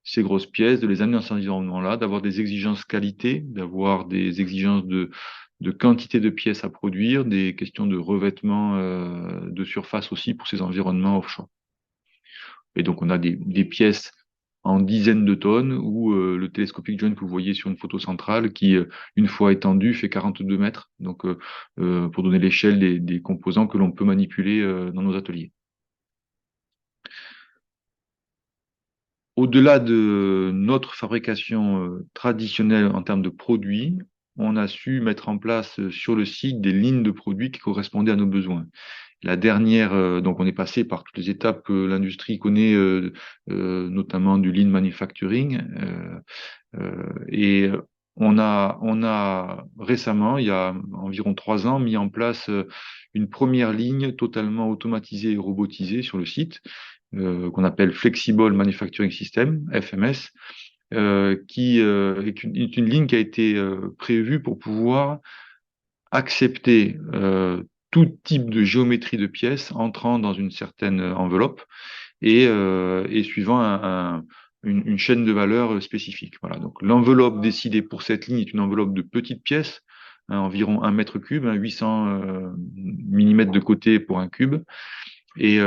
ces grosses pièces, de les amener dans cet environnement-là, d'avoir des exigences qualité, d'avoir des exigences de quantité de pièces à produire, des questions de revêtement de surface aussi pour ces environnements offshore. Et donc, on a des pièces en dizaines de tonnes ou le télescopic joint que vous voyez sur une photo centrale qui, une fois étendu, fait 42 mètres. Donc, pour donner l'échelle des composants que l'on peut manipuler dans nos ateliers. Au-delà de notre fabrication traditionnelle en termes de produits, on a su mettre en place sur le site des lignes de produits qui correspondaient à nos besoins. La dernière, donc on est passé par toutes les étapes que l'industrie connaît, notamment du lean manufacturing, et on a récemment, il y a environ 3 ans, mis en place une première ligne totalement automatisée et robotisée sur le site, qu'on appelle Flexible Manufacturing System, FMS, qui est une ligne qui a été prévue pour pouvoir accepter tout type de géométrie de pièces entrant dans une certaine enveloppe et suivant une chaîne de valeur spécifique. Voilà. Donc l'enveloppe décidée pour cette ligne est une enveloppe de petites pièces, environ 1 mètre cube, 800 mm de côté pour un cube, et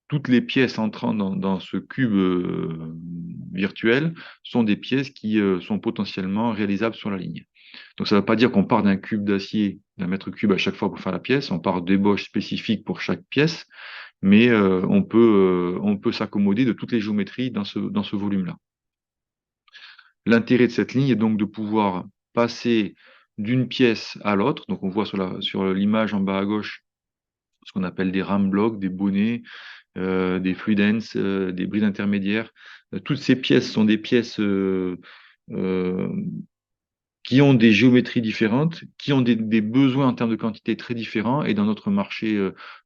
toutes les pièces entrant dans ce cube virtuel sont des pièces qui sont potentiellement réalisables sur la ligne. Donc ça ne veut pas dire qu'on part d'un cube d'acier, d'un mètre cube à chaque fois pour faire la pièce, on part d'ébauches spécifiques pour chaque pièce, mais on peut s'accommoder de toutes les géométries dans ce volume-là. L'intérêt de cette ligne est donc de pouvoir passer d'une pièce à l'autre. Donc on voit sur l'image en bas à gauche ce qu'on appelle des ram blocs, des bonnets, des fluidends, des brides intermédiaires. Toutes ces pièces sont des pièces euh, qui ont des géométries différentes, qui ont des besoins en termes de quantité très différents. Et dans notre marché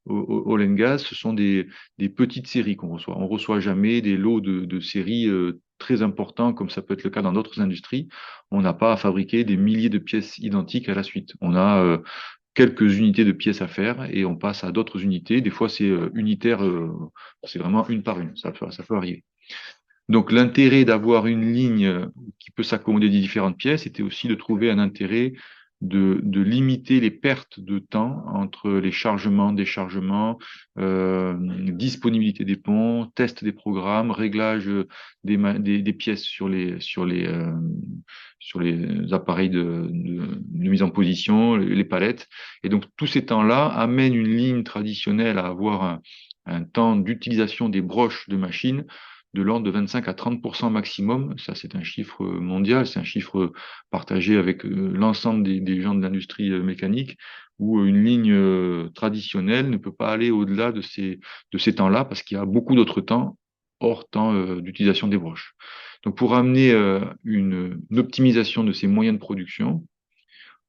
oil and gas, ce sont des petites séries qu'on reçoit. On ne reçoit jamais des lots de séries très importants, comme ça peut être le cas dans d'autres industries. On n'a pas à fabriquer des milliers de pièces identiques à la suite. On a quelques unités de pièces à faire et on passe à d'autres unités. Des fois, c'est unitaire, c'est vraiment une par une. Ça peut arriver. Donc l'intérêt d'avoir une ligne qui peut s'accommoder des différentes pièces était aussi de trouver un intérêt de limiter les pertes de temps entre les chargements, déchargements, disponibilité des ponts, test des programmes, réglage des pièces sur les appareils de mise en position, les palettes. Et donc tous ces temps-là amènent une ligne traditionnelle à avoir un temps d'utilisation des broches de machine de l'ordre de 25 à 30% maximum. Ça, c'est un chiffre mondial, c'est un chiffre partagé avec l'ensemble des gens de l'industrie mécanique, où une ligne traditionnelle ne peut pas aller au-delà de ces temps-là, parce qu'il y a beaucoup d'autres temps hors temps d'utilisation des broches. Donc, pour amener une optimisation de ces moyens de production,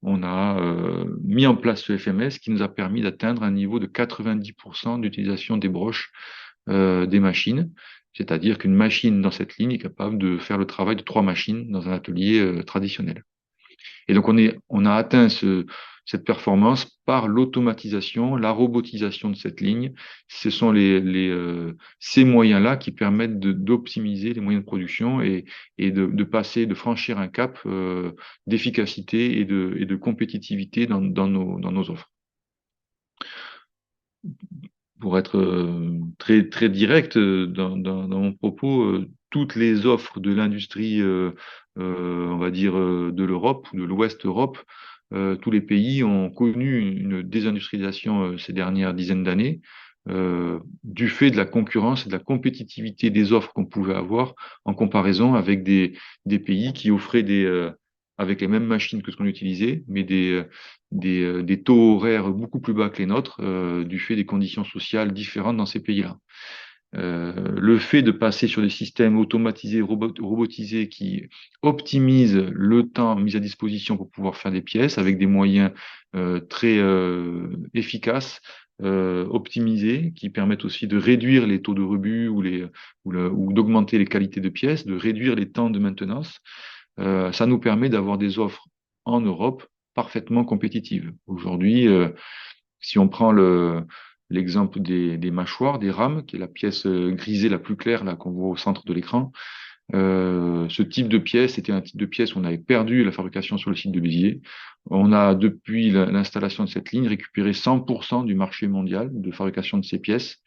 on a mis en place ce FMS qui nous a permis d'atteindre un niveau de 90% d'utilisation des broches des machines, c'est-à-dire qu'une machine dans cette ligne est capable de faire le travail de 3 machines dans un atelier traditionnel. Et donc on a atteint cette performance par l'automatisation, la robotisation de cette ligne. Ce sont ces moyens-là qui permettent d'optimiser les moyens de production et de passer, de franchir un cap d'efficacité et de compétitivité dans nos offres. Pour être très, très direct dans mon propos, toutes les offres de l'industrie, on va dire, de l'Europe, de l'Ouest Europe, tous les pays ont connu une désindustrialisation ces dernières dizaines d'années, du fait de la concurrence et de la compétitivité des offres qu'on pouvait avoir en comparaison avec des pays qui offraient avec les mêmes machines que ce qu'on utilisait, mais des taux horaires beaucoup plus bas que les nôtres, du fait des conditions sociales différentes dans ces pays-là. Le fait de passer sur des systèmes automatisés, robotisés, qui optimisent le temps mis à disposition pour pouvoir faire des pièces avec des moyens très efficaces, optimisés, qui permettent aussi de réduire les taux de rebut ou d'augmenter les qualités de pièces, de réduire les temps de maintenance, ça nous permet d'avoir des offres en Europe parfaitement compétitives. Aujourd'hui, si on prend l'exemple des mâchoires, des rames, qui est la pièce grisée la plus claire là qu'on voit au centre de l'écran, ce type de pièce était un type de pièce où on avait perdu la fabrication sur le site de Béziers. On a, depuis l'installation de cette ligne, récupéré 100% du marché mondial de fabrication de ces pièces,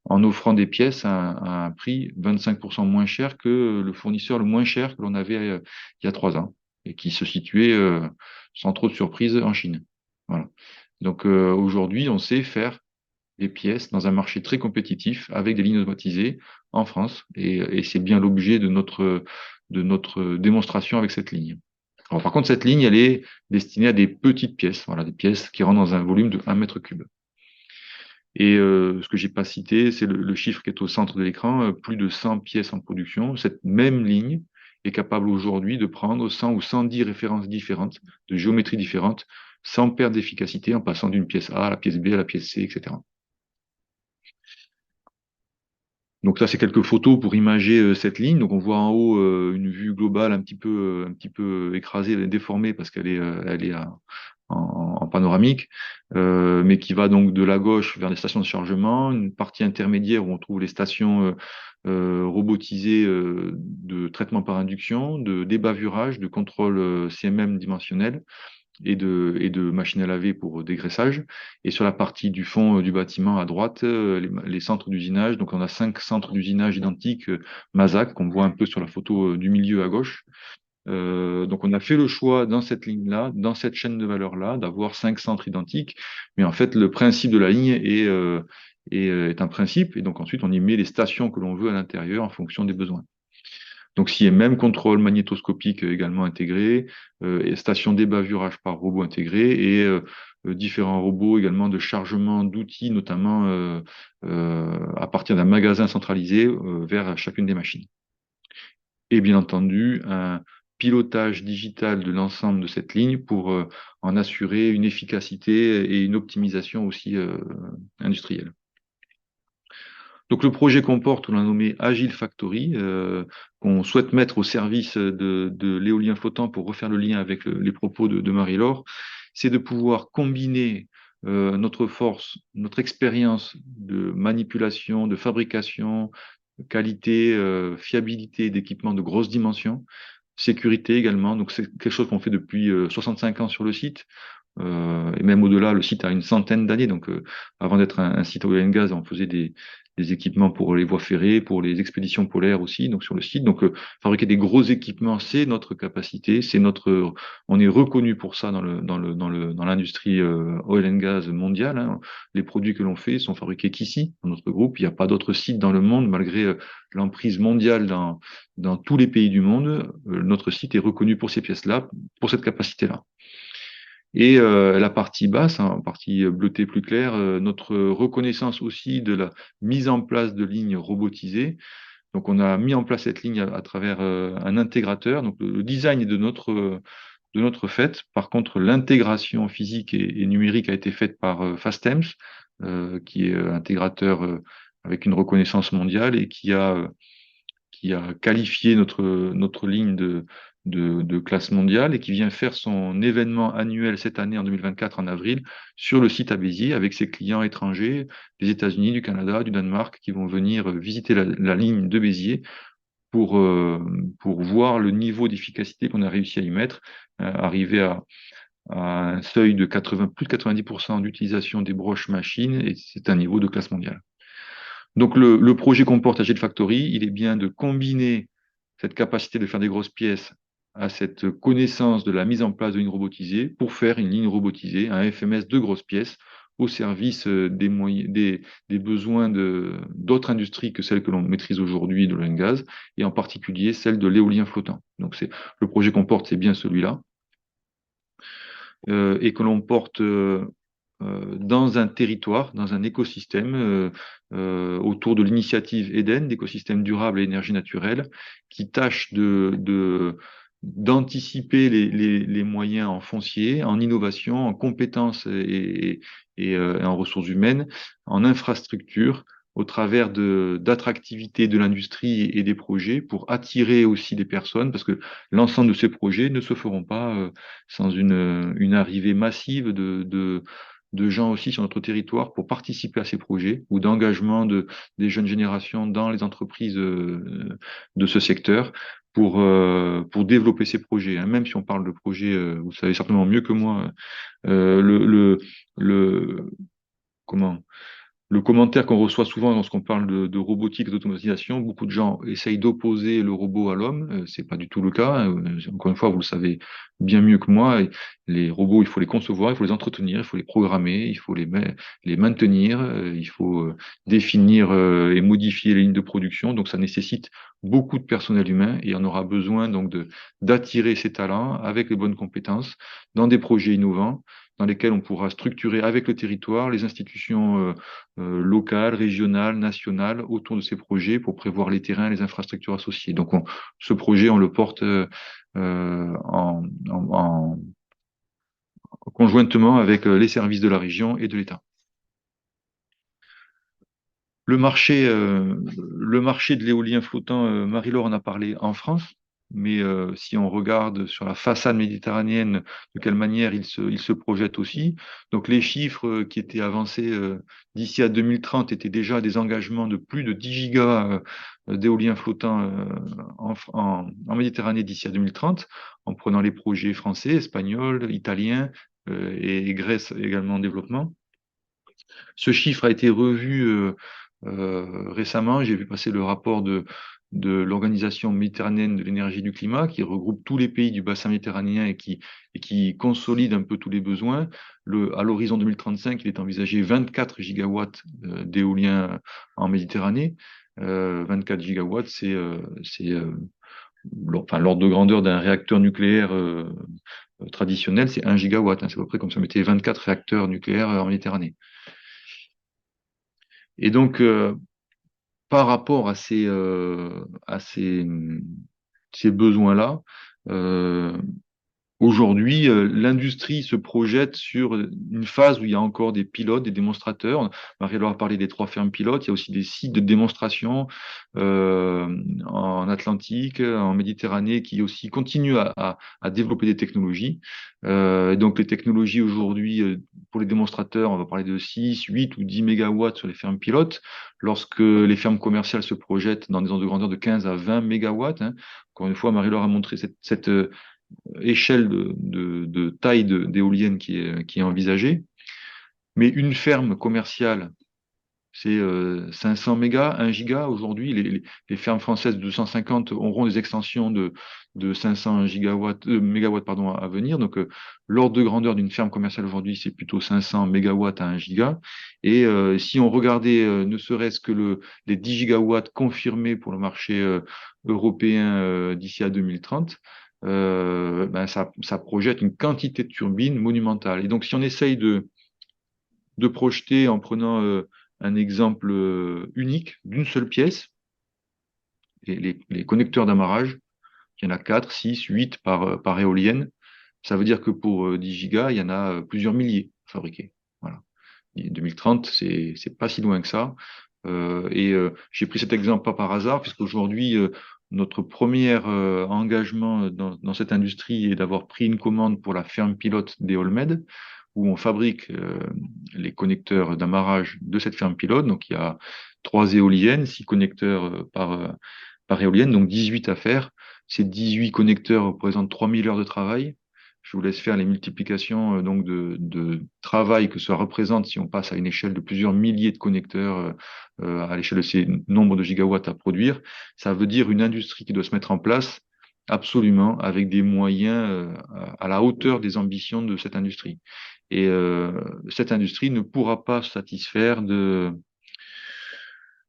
en offrant des pièces à un prix 25% moins cher que le fournisseur le moins cher que l'on avait il y a 3 ans, et qui se situait sans trop de surprise en Chine. Voilà. Donc aujourd'hui, on sait faire des pièces dans un marché très compétitif avec des lignes automatisées en France, et c'est bien l'objet de notre démonstration avec cette ligne. Alors, par contre, cette ligne, elle est destinée à des petites pièces, voilà, des pièces qui rentrent dans un volume de 1 mètre cube. Et ce que j'ai pas cité, c'est le chiffre qui est au centre de l'écran, plus de 100 pièces en production. Cette même ligne est capable aujourd'hui de prendre 100 ou 110 références différentes, de géométries différentes, sans perdre d'efficacité, en passant d'une pièce A à la pièce B, à la pièce C, etc. Donc ça, c'est quelques photos pour imager cette ligne. Donc on voit en haut une vue globale un petit peu écrasée, déformée, parce qu'elle est en panoramique, mais qui va donc de la gauche vers les stations de chargement, une partie intermédiaire où on trouve les stations robotisées de traitement par induction, de débavurage, de contrôle CMM dimensionnel, et de machines à laver pour dégraissage. Et sur la partie du fond du bâtiment à droite, les centres d'usinage. Donc on a 5 centres d'usinage identiques Mazak, qu'on voit un peu sur la photo du milieu à gauche. Donc on a fait le choix dans cette ligne-là, dans cette chaîne de valeur-là, d'avoir 5 centres identiques. Mais en fait, le principe de la ligne est un principe. Et donc ensuite, on y met les stations que l'on veut à l'intérieur en fonction des besoins. Donc, s'il y a même contrôle magnétoscopique également intégré, et station débavurage par robot intégré et différents robots également de chargement d'outils, notamment à partir d'un magasin centralisé vers chacune des machines. Et bien entendu, un pilotage digital de l'ensemble de cette ligne pour en assurer une efficacité et une optimisation aussi industrielle. Donc le projet comporte, on l'a nommé Agile Factory, qu'on souhaite mettre au service de l'éolien flottant pour refaire le lien avec les propos de Marie-Laure, c'est de pouvoir combiner notre force, notre expérience de manipulation, de fabrication, qualité, fiabilité d'équipements de grosses dimensions, sécurité également. Donc c'est quelque chose qu'on fait depuis 65 ans sur le site. Et même au-delà, le site a une centaine d'années. Donc, avant d'être un site oil and gas, on faisait des équipements pour les voies ferrées, pour les expéditions polaires aussi, donc sur le site. Donc, fabriquer des gros équipements, c'est notre capacité, on est reconnu pour ça dans l'industrie oil and gas mondiale. Hein. Les produits que l'on fait sont fabriqués qu'ici, dans notre groupe. Il n'y a pas d'autres sites dans le monde, malgré l'emprise mondiale dans tous les pays du monde. Notre site est reconnu pour ces pièces-là, pour cette capacité-là. Et la partie basse, en partie bleutée plus claire, notre reconnaissance aussi de la mise en place de lignes robotisées. Donc on a mis en place cette ligne à travers un intégrateur. Donc le design est de notre fait. Par contre, l'intégration physique et numérique a été faite par Fastems, qui est intégrateur avec une reconnaissance mondiale et qui a qualifié notre ligne de classe mondiale et qui vient faire son événement annuel cette année en 2024 en avril sur le site à Béziers avec ses clients étrangers des États-Unis, du Canada, du Danemark qui vont venir visiter la ligne de Béziers pour voir le niveau d'efficacité qu'on a réussi à y mettre, arriver à un seuil de plus de 90% d'utilisation des broches machines et c'est un niveau de classe mondiale. Donc le projet comporte Agile Factory, il est bien de combiner cette capacité de faire des grosses pièces à cette connaissance de la mise en place de lignes robotisées pour faire une ligne robotisée, un FMS de grosses pièces au service des besoins d'autres industries que celles que l'on maîtrise aujourd'hui de l'oil and gas, et en particulier celle de l'éolien flottant. Donc le projet qu'on porte, c'est bien celui-là, et que l'on porte dans un territoire, dans un écosystème autour de l'initiative Eden, d'écosystème durable et énergie naturelle, qui tâche d'anticiper les moyens en foncier, en innovation, en compétences et en ressources humaines, en infrastructures, au travers d'attractivité de l'industrie et des projets pour attirer aussi des personnes, parce que l'ensemble de ces projets ne se feront pas sans une arrivée massive de gens aussi sur notre territoire pour participer à ces projets ou d'engagement des jeunes générations dans les entreprises de ce secteur pour développer ces projets. Hein. Même si on parle de projets, vous savez certainement mieux que moi, comment le commentaire qu'on reçoit souvent lorsqu'on parle de robotique et d'automatisation, beaucoup de gens essayent d'opposer le robot à l'homme. C'est pas du tout le cas. Encore une fois, vous le savez bien mieux que moi. Les robots, il faut les concevoir, il faut les entretenir, il faut les programmer, il faut les maintenir, il faut définir et modifier les lignes de production. Donc, ça nécessite beaucoup de personnel humain et on aura besoin donc d'attirer ces talents avec les bonnes compétences dans des projets innovants dans lesquels on pourra structurer avec le territoire les institutions locales, régionales, nationales autour de ces projets pour prévoir les terrains, les infrastructures associées. Donc ce projet, on le porte conjointement avec les services de la région et de l'État. Le marché de l'éolien flottant, Marie-Laure en a parlé en France, mais si on regarde sur la façade méditerranéenne, de quelle manière il se projette aussi. Donc les chiffres qui étaient avancés d'ici à 2030 étaient déjà des engagements de plus de 10 gigas d'éolien flottant en Méditerranée d'ici à 2030, en prenant les projets français, espagnols, italiens et Grèce également en développement. Ce chiffre a été revu récemment. J'ai vu passer le rapport de l'Organisation méditerranéenne de l'énergie et du climat, qui regroupe tous les pays du bassin méditerranéen et qui consolide un peu tous les besoins. À l'horizon 2035, il est envisagé 24 gigawatts d'éolien en Méditerranée. 24 gigawatts, c'est l'ordre de grandeur d'un réacteur nucléaire traditionnel, c'est 1 gigawatt. C'est à peu près comme si on mettait 24 réacteurs nucléaires en Méditerranée. Et donc, par rapport à ces besoins-là, aujourd'hui, l'industrie se projette sur une phase où il y a encore des pilotes, des démonstrateurs. Marie-Laure a parlé des 3 fermes pilotes. Il y a aussi des sites de démonstration en Atlantique, en Méditerranée, qui aussi continuent à développer des technologies. Donc, les technologies aujourd'hui, pour les démonstrateurs, on va parler de 6, 8 ou 10 mégawatts sur les fermes pilotes. Lorsque les fermes commerciales se projettent dans des ordres de grandeur de 15 à 20 mégawatts, encore une fois, Marie-Laure a montré cette échelle de taille d'éolienne qui est envisagée. Mais une ferme commerciale, c'est 500 mégas, 1 giga. Aujourd'hui, les fermes françaises de 250 auront des extensions de 500 mégawatts à venir. Donc, l'ordre de grandeur d'une ferme commerciale aujourd'hui, c'est plutôt 500 mégawatts à 1 giga. Et si on regardait ne serait-ce que les 10 gigawatts confirmés pour le marché européen d'ici à 2030, ça projette une quantité de turbines monumentale. Et donc, si on essaye de projeter en prenant un exemple unique d'une seule pièce, les connecteurs d'amarrage, il y en a 4, 6, 8 par éolienne. Ça veut dire que pour 10 gigas, il y en a plusieurs milliers fabriqués. Voilà. Et 2030, c'est pas si loin que ça. J'ai pris cet exemple pas par hasard, puisqu'aujourd'hui, notre premier engagement dans cette industrie est d'avoir pris une commande pour la ferme pilote d'Eolmed, où on fabrique les connecteurs d'amarrage de cette ferme pilote. Donc, il y a 3 éoliennes, 6 connecteurs par éolienne, donc 18 à faire. Ces 18 connecteurs représentent 3000 heures de travail. Je vous laisse faire les multiplications donc de travail que ça représente si on passe à une échelle de plusieurs milliers de connecteurs à l'échelle de ces nombres de gigawatts à produire. Ça veut dire une industrie qui doit se mettre en place absolument avec des moyens à la hauteur des ambitions de cette industrie. Et cette industrie ne pourra pas se satisfaire de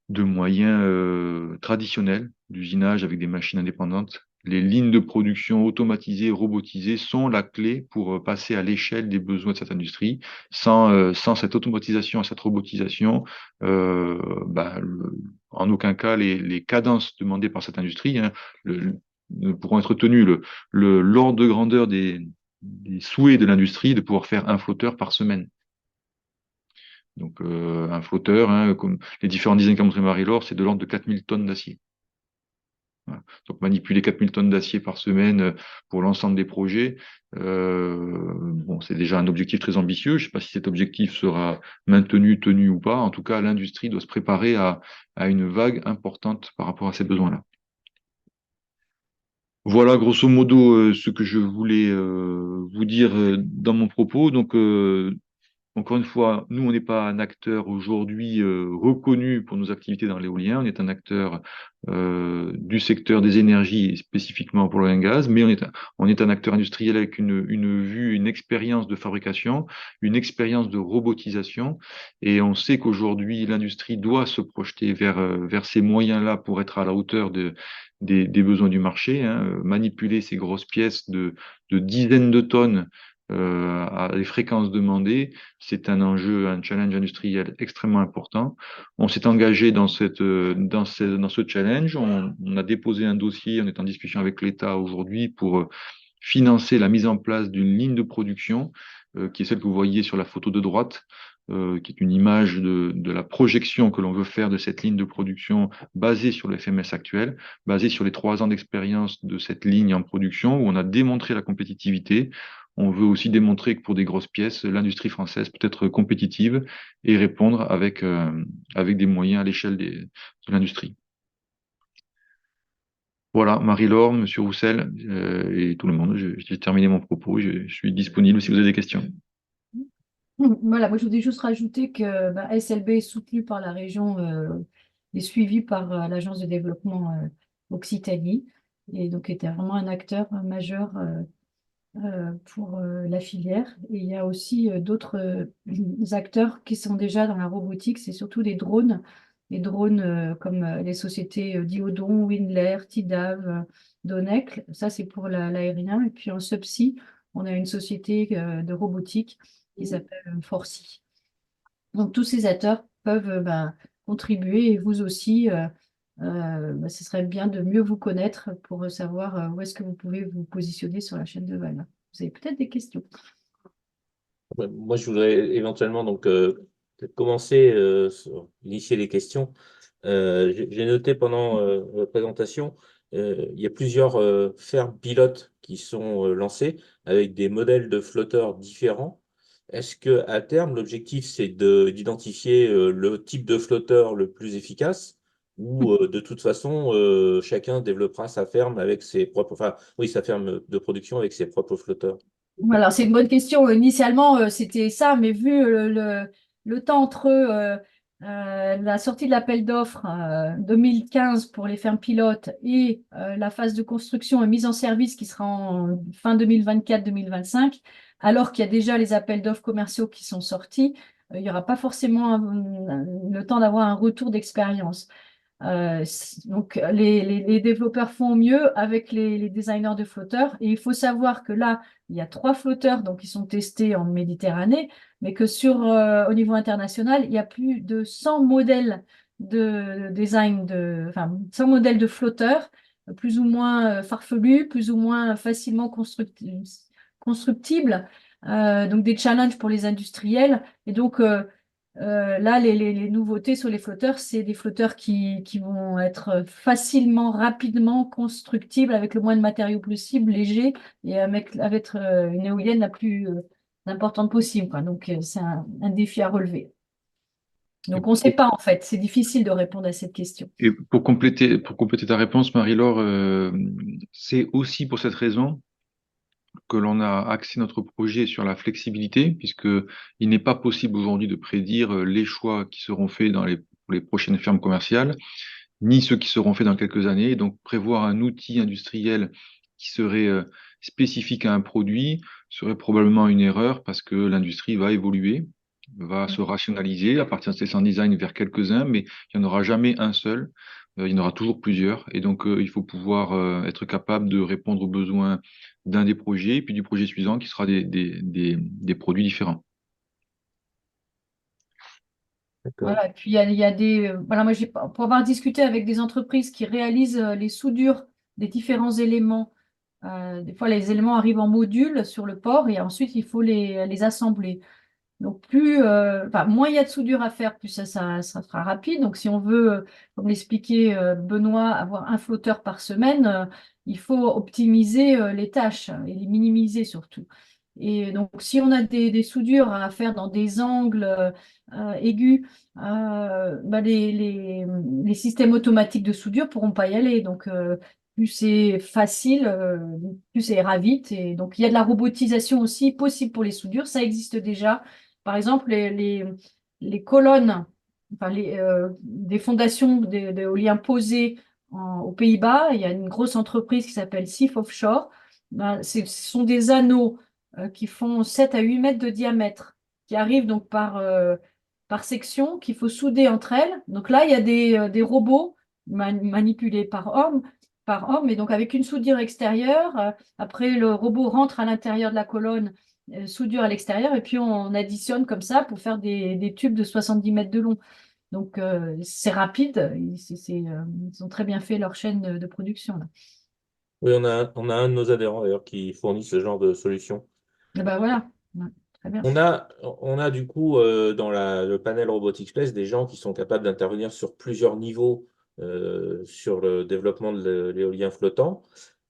moyens traditionnels d'usinage avec des machines indépendantes. Les lignes de production automatisées, robotisées sont la clé pour passer à l'échelle des besoins de cette industrie. Sans cette automatisation et cette robotisation, en aucun cas les cadences demandées par cette industrie ne pourront être tenues. L'ordre de grandeur des souhaits de l'industrie de pouvoir faire un flotteur par semaine. Donc, un flotteur, comme les différents designs qu'a montré Marie-Laure, c'est de l'ordre de 4000 tonnes d'acier. Voilà. Donc, manipuler 4000 tonnes d'acier par semaine pour l'ensemble des projets, c'est déjà un objectif très ambitieux. Je ne sais pas si cet objectif sera maintenu, tenu ou pas. En tout cas, l'industrie doit se préparer à une vague importante par rapport à ces besoins-là. Voilà, grosso modo, ce que je voulais vous dire dans mon propos. Donc, encore une fois, nous, on n'est pas un acteur aujourd'hui reconnu pour nos activités dans l'éolien. On est un acteur du secteur des énergies, spécifiquement pour l'oil and gas, mais on est un acteur industriel avec une vue, une expérience de fabrication, une expérience de robotisation. Et on sait qu'aujourd'hui, l'industrie doit se projeter vers ces moyens-là pour être à la hauteur des besoins du marché. Manipuler ces grosses pièces de dizaines de tonnes à des fréquences demandées, c'est un enjeu, un challenge industriel extrêmement important. On s'est engagé dans ce challenge. On a déposé un dossier, on est en discussion avec l'État aujourd'hui pour financer la mise en place d'une ligne de production, qui est celle que vous voyez sur la photo de droite, qui est une image de la projection que l'on veut faire de cette ligne de production basée sur le FMS actuel, basée sur les 3 ans d'expérience de cette ligne en production, où on a démontré la compétitivité. On veut aussi démontrer que pour des grosses pièces, l'industrie française peut être compétitive et répondre avec des moyens à l'échelle de l'industrie. Voilà, Marie-Laure, Monsieur Roussel et tout le monde, j'ai terminé mon propos, je suis disponible si vous avez des questions. Voilà, moi je voudrais juste rajouter que SLB est soutenu par la région et suivi par l'Agence de développement Occitanie, et donc était vraiment un acteur majeur pour la filière. Et il y a aussi d'autres acteurs qui sont déjà dans la robotique, c'est surtout des drones les drones comme les sociétés Diodon, Windler, Tidav, Donecle. Ça, c'est pour l'aérien. Et puis en subsea, on a une société de robotique qui s'appelle Forcy. Donc tous ces acteurs peuvent contribuer et vous aussi, ce serait bien de mieux vous connaître pour savoir où est-ce que vous pouvez vous positionner sur la chaîne de valeur. Vous avez peut-être des questions. Ouais, moi, je voudrais éventuellement donc peut-être commencer initier les questions. J'ai noté pendant la présentation, il y a plusieurs fermes pilotes qui sont lancées avec des modèles de flotteurs différents. Est-ce que à terme, l'objectif, c'est d'identifier le type de flotteur le plus efficace ou de toute façon, chacun développera sa ferme avec ses propres, enfin, oui, sa ferme de production avec ses propres flotteurs? Alors, c'est une bonne question. Initialement, c'était ça, mais vu le temps entre la sortie de l'appel d'offres 2015 pour les fermes pilotes et la phase de construction et mise en service qui sera en fin 2024-2025, alors qu'il y a déjà les appels d'offres commerciaux qui sont sortis, il n'y aura pas forcément le temps d'avoir un retour d'expérience. Donc, les développeurs font mieux avec les designers de flotteurs. Et il faut savoir que là, il y a 3 flotteurs donc, qui sont testés en Méditerranée, mais que au niveau international, il y a plus de 100 modèles de design, enfin, 100 modèles de flotteurs, plus ou moins farfelus, plus ou moins facilement constructibles. Donc, des challenges pour les industriels. Et donc, là, les nouveautés sur les flotteurs, c'est des flotteurs qui vont être facilement, rapidement constructibles avec le moins de matériaux possible, légers, et avec une éolienne la plus importante possible, quoi. Donc, c'est un défi à relever. Donc, on ne sait pas, en fait. C'est difficile de répondre à cette question. Et pour compléter ta réponse, Marie-Laure, c'est aussi pour cette raison que l'on a axé notre projet sur la flexibilité, puisque il n'est pas possible aujourd'hui de prédire les choix qui seront faits pour les prochaines fermes commerciales, ni ceux qui seront faits dans quelques années. Donc, prévoir un outil industriel qui serait spécifique à un produit serait probablement une erreur parce que l'industrie va évoluer, va se rationaliser à partir de ces 100 designs vers quelques-uns, mais il n'y en aura jamais un seul. Il y en aura toujours plusieurs. Et donc, il faut pouvoir être capable de répondre aux besoins d'un des projets, puis du projet suivant qui sera des produits différents. D'accord. Voilà, et puis il y a voilà, moi, pour avoir discuté avec des entreprises qui réalisent les soudures des différents éléments, des fois les éléments arrivent en module sur le port et ensuite il faut les assembler. Donc, moins il y a de soudure à faire, plus ça sera rapide. Donc, si on veut, comme l'expliquait Benoît, avoir un flotteur par semaine, il faut optimiser les tâches et les minimiser surtout. Et donc, si on a des soudures à faire dans des angles aigus, les systèmes automatiques de soudure ne pourront pas y aller. Donc, plus c'est facile, plus ça ira vite. Et donc, il y a de la robotisation aussi possible pour les soudures. Ça existe déjà. Par exemple, les colonnes, enfin des fondations d'éoliens posées aux Pays-Bas, il y a une grosse entreprise qui s'appelle Sif Offshore. Ce sont des anneaux qui font 7 à 8 mètres de diamètre, qui arrivent donc par section, qu'il faut souder entre elles. Donc là, il y a des robots manipulés par homme, et donc avec une soudure extérieure. Après, le robot rentre à l'intérieur de la colonne, soudure à l'extérieur, et puis on additionne comme ça pour faire des tubes de 70 mètres de long. Donc, c'est rapide. Ils ont très bien fait leur chaîne de production, là. Oui, on a un de nos adhérents d'ailleurs qui fournit ce genre de solution. Et ben voilà. Ouais, très bien. On a du coup dans le panel Robotics Space des gens qui sont capables d'intervenir sur plusieurs niveaux sur le développement de l'éolien flottant.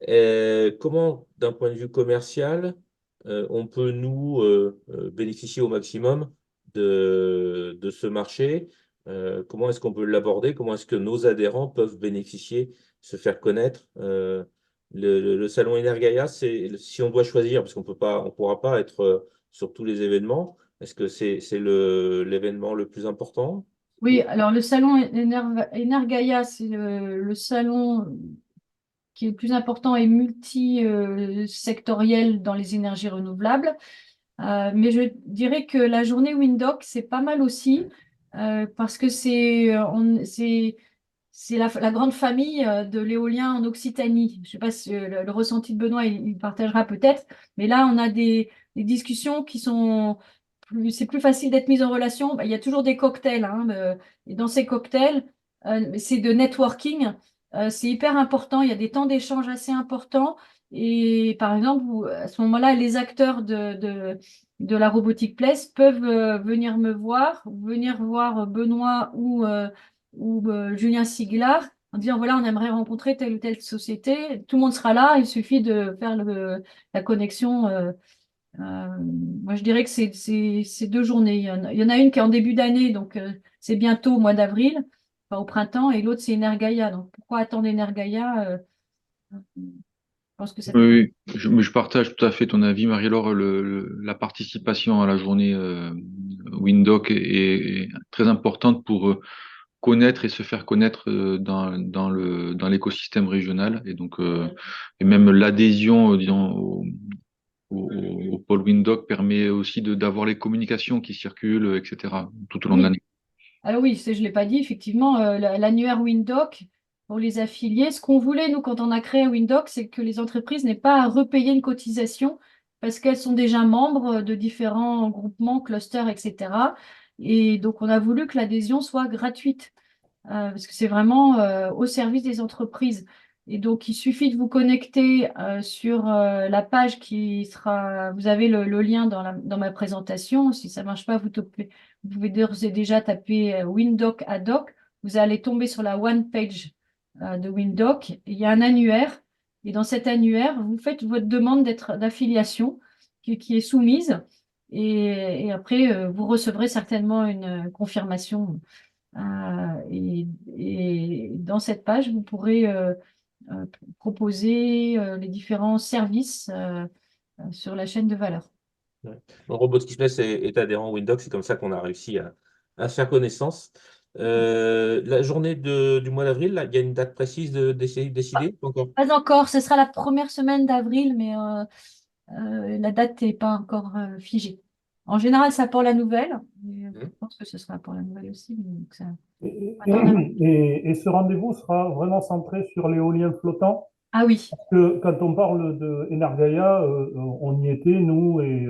Et comment, d'un point de vue commercial, on peut nous bénéficier au maximum de ce marché? Comment est-ce qu'on peut l'aborder? Comment est-ce que nos adhérents peuvent bénéficier, se faire connaître? Le salon Energaia, si on doit choisir, parce qu'on peut pas, on pourra pas être sur tous les événements. Est-ce que c'est l'événement le plus important? Oui, alors le salon Energaia, c'est le salon qui est le plus important et multi-sectoriel dans les énergies renouvelables. Mais je dirais que la journée Windoc, c'est pas mal aussi. parce que c'est la grande famille de l'éolien en Occitanie. Je ne sais pas si le ressenti de Benoît, il partagera peut-être, mais là, on a des discussions qui sont c'est plus facile d'être mis en relation. Bah, il y a toujours des cocktails, hein, et dans ces cocktails, c'est de networking. C'est hyper important. Il y a des temps d'échange assez importants. Et par exemple, à ce moment-là, les acteurs de la Robotic Place peuvent venir me voir, venir voir Benoît ou Julien Siglard en disant, voilà, on aimerait rencontrer telle ou telle société. Tout le monde sera là. Il suffit de faire la connexion. Moi, je dirais que c'est 2 journées. Il y en a une qui est en début d'année, donc c'est bientôt au mois d'avril, enfin, au printemps, et l'autre, c'est Energaia. Donc, pourquoi attendre Energaia? Je pense que ça fait. Oui, oui, mais je partage tout à fait ton avis, Marie-Laure. La participation à la journée Windoc est très importante pour connaître et se faire connaître dans l'écosystème régional. Et donc, et même l'adhésion, disons, au pôle Windoc permet aussi d'avoir les communications qui circulent, etc., tout au long de Oui. l'année. Alors oui, je ne l'ai pas dit, effectivement, l'annuaire Windoc pour les affiliés, ce qu'on voulait, nous, quand on a créé Windoc, c'est que les entreprises n'aient pas à repayer une cotisation parce qu'elles sont déjà membres de différents groupements, clusters, etc. Et donc, on a voulu que l'adhésion soit gratuite parce que c'est vraiment au service des entreprises. Et donc, il suffit de vous connecter sur la page qui sera, vous avez le lien dans ma présentation. Si ça ne marche pas, vous pouvez d'ores et déjà taper Windoc ad hoc. Vous allez tomber sur la one page de Windoc. Il y a un annuaire. Et dans cet annuaire, vous faites votre demande d'affiliation qui est soumise. Et après, vous recevrez certainement une confirmation et dans cette page, vous pourrez euh, proposer les différents services sur la chaîne de valeur. Ouais. Bon, Robotics Place est adhérent au Windows, c'est comme ça qu'on a réussi à faire connaissance. La journée du mois d'avril, là, il y a une date précise décidée? Pas encore. Pas encore, ce sera la première semaine d'avril, mais la date n'est pas encore figée. En général, ça pour la nouvelle. Mais, je Hmm. pense que ce sera pour la nouvelle aussi. Donc ça, Et, on attend d'avoir- et ce rendez-vous sera vraiment centré sur l'éolien flottant. Ah oui, Parce que quand on parle de Energaia, on y était, nous, et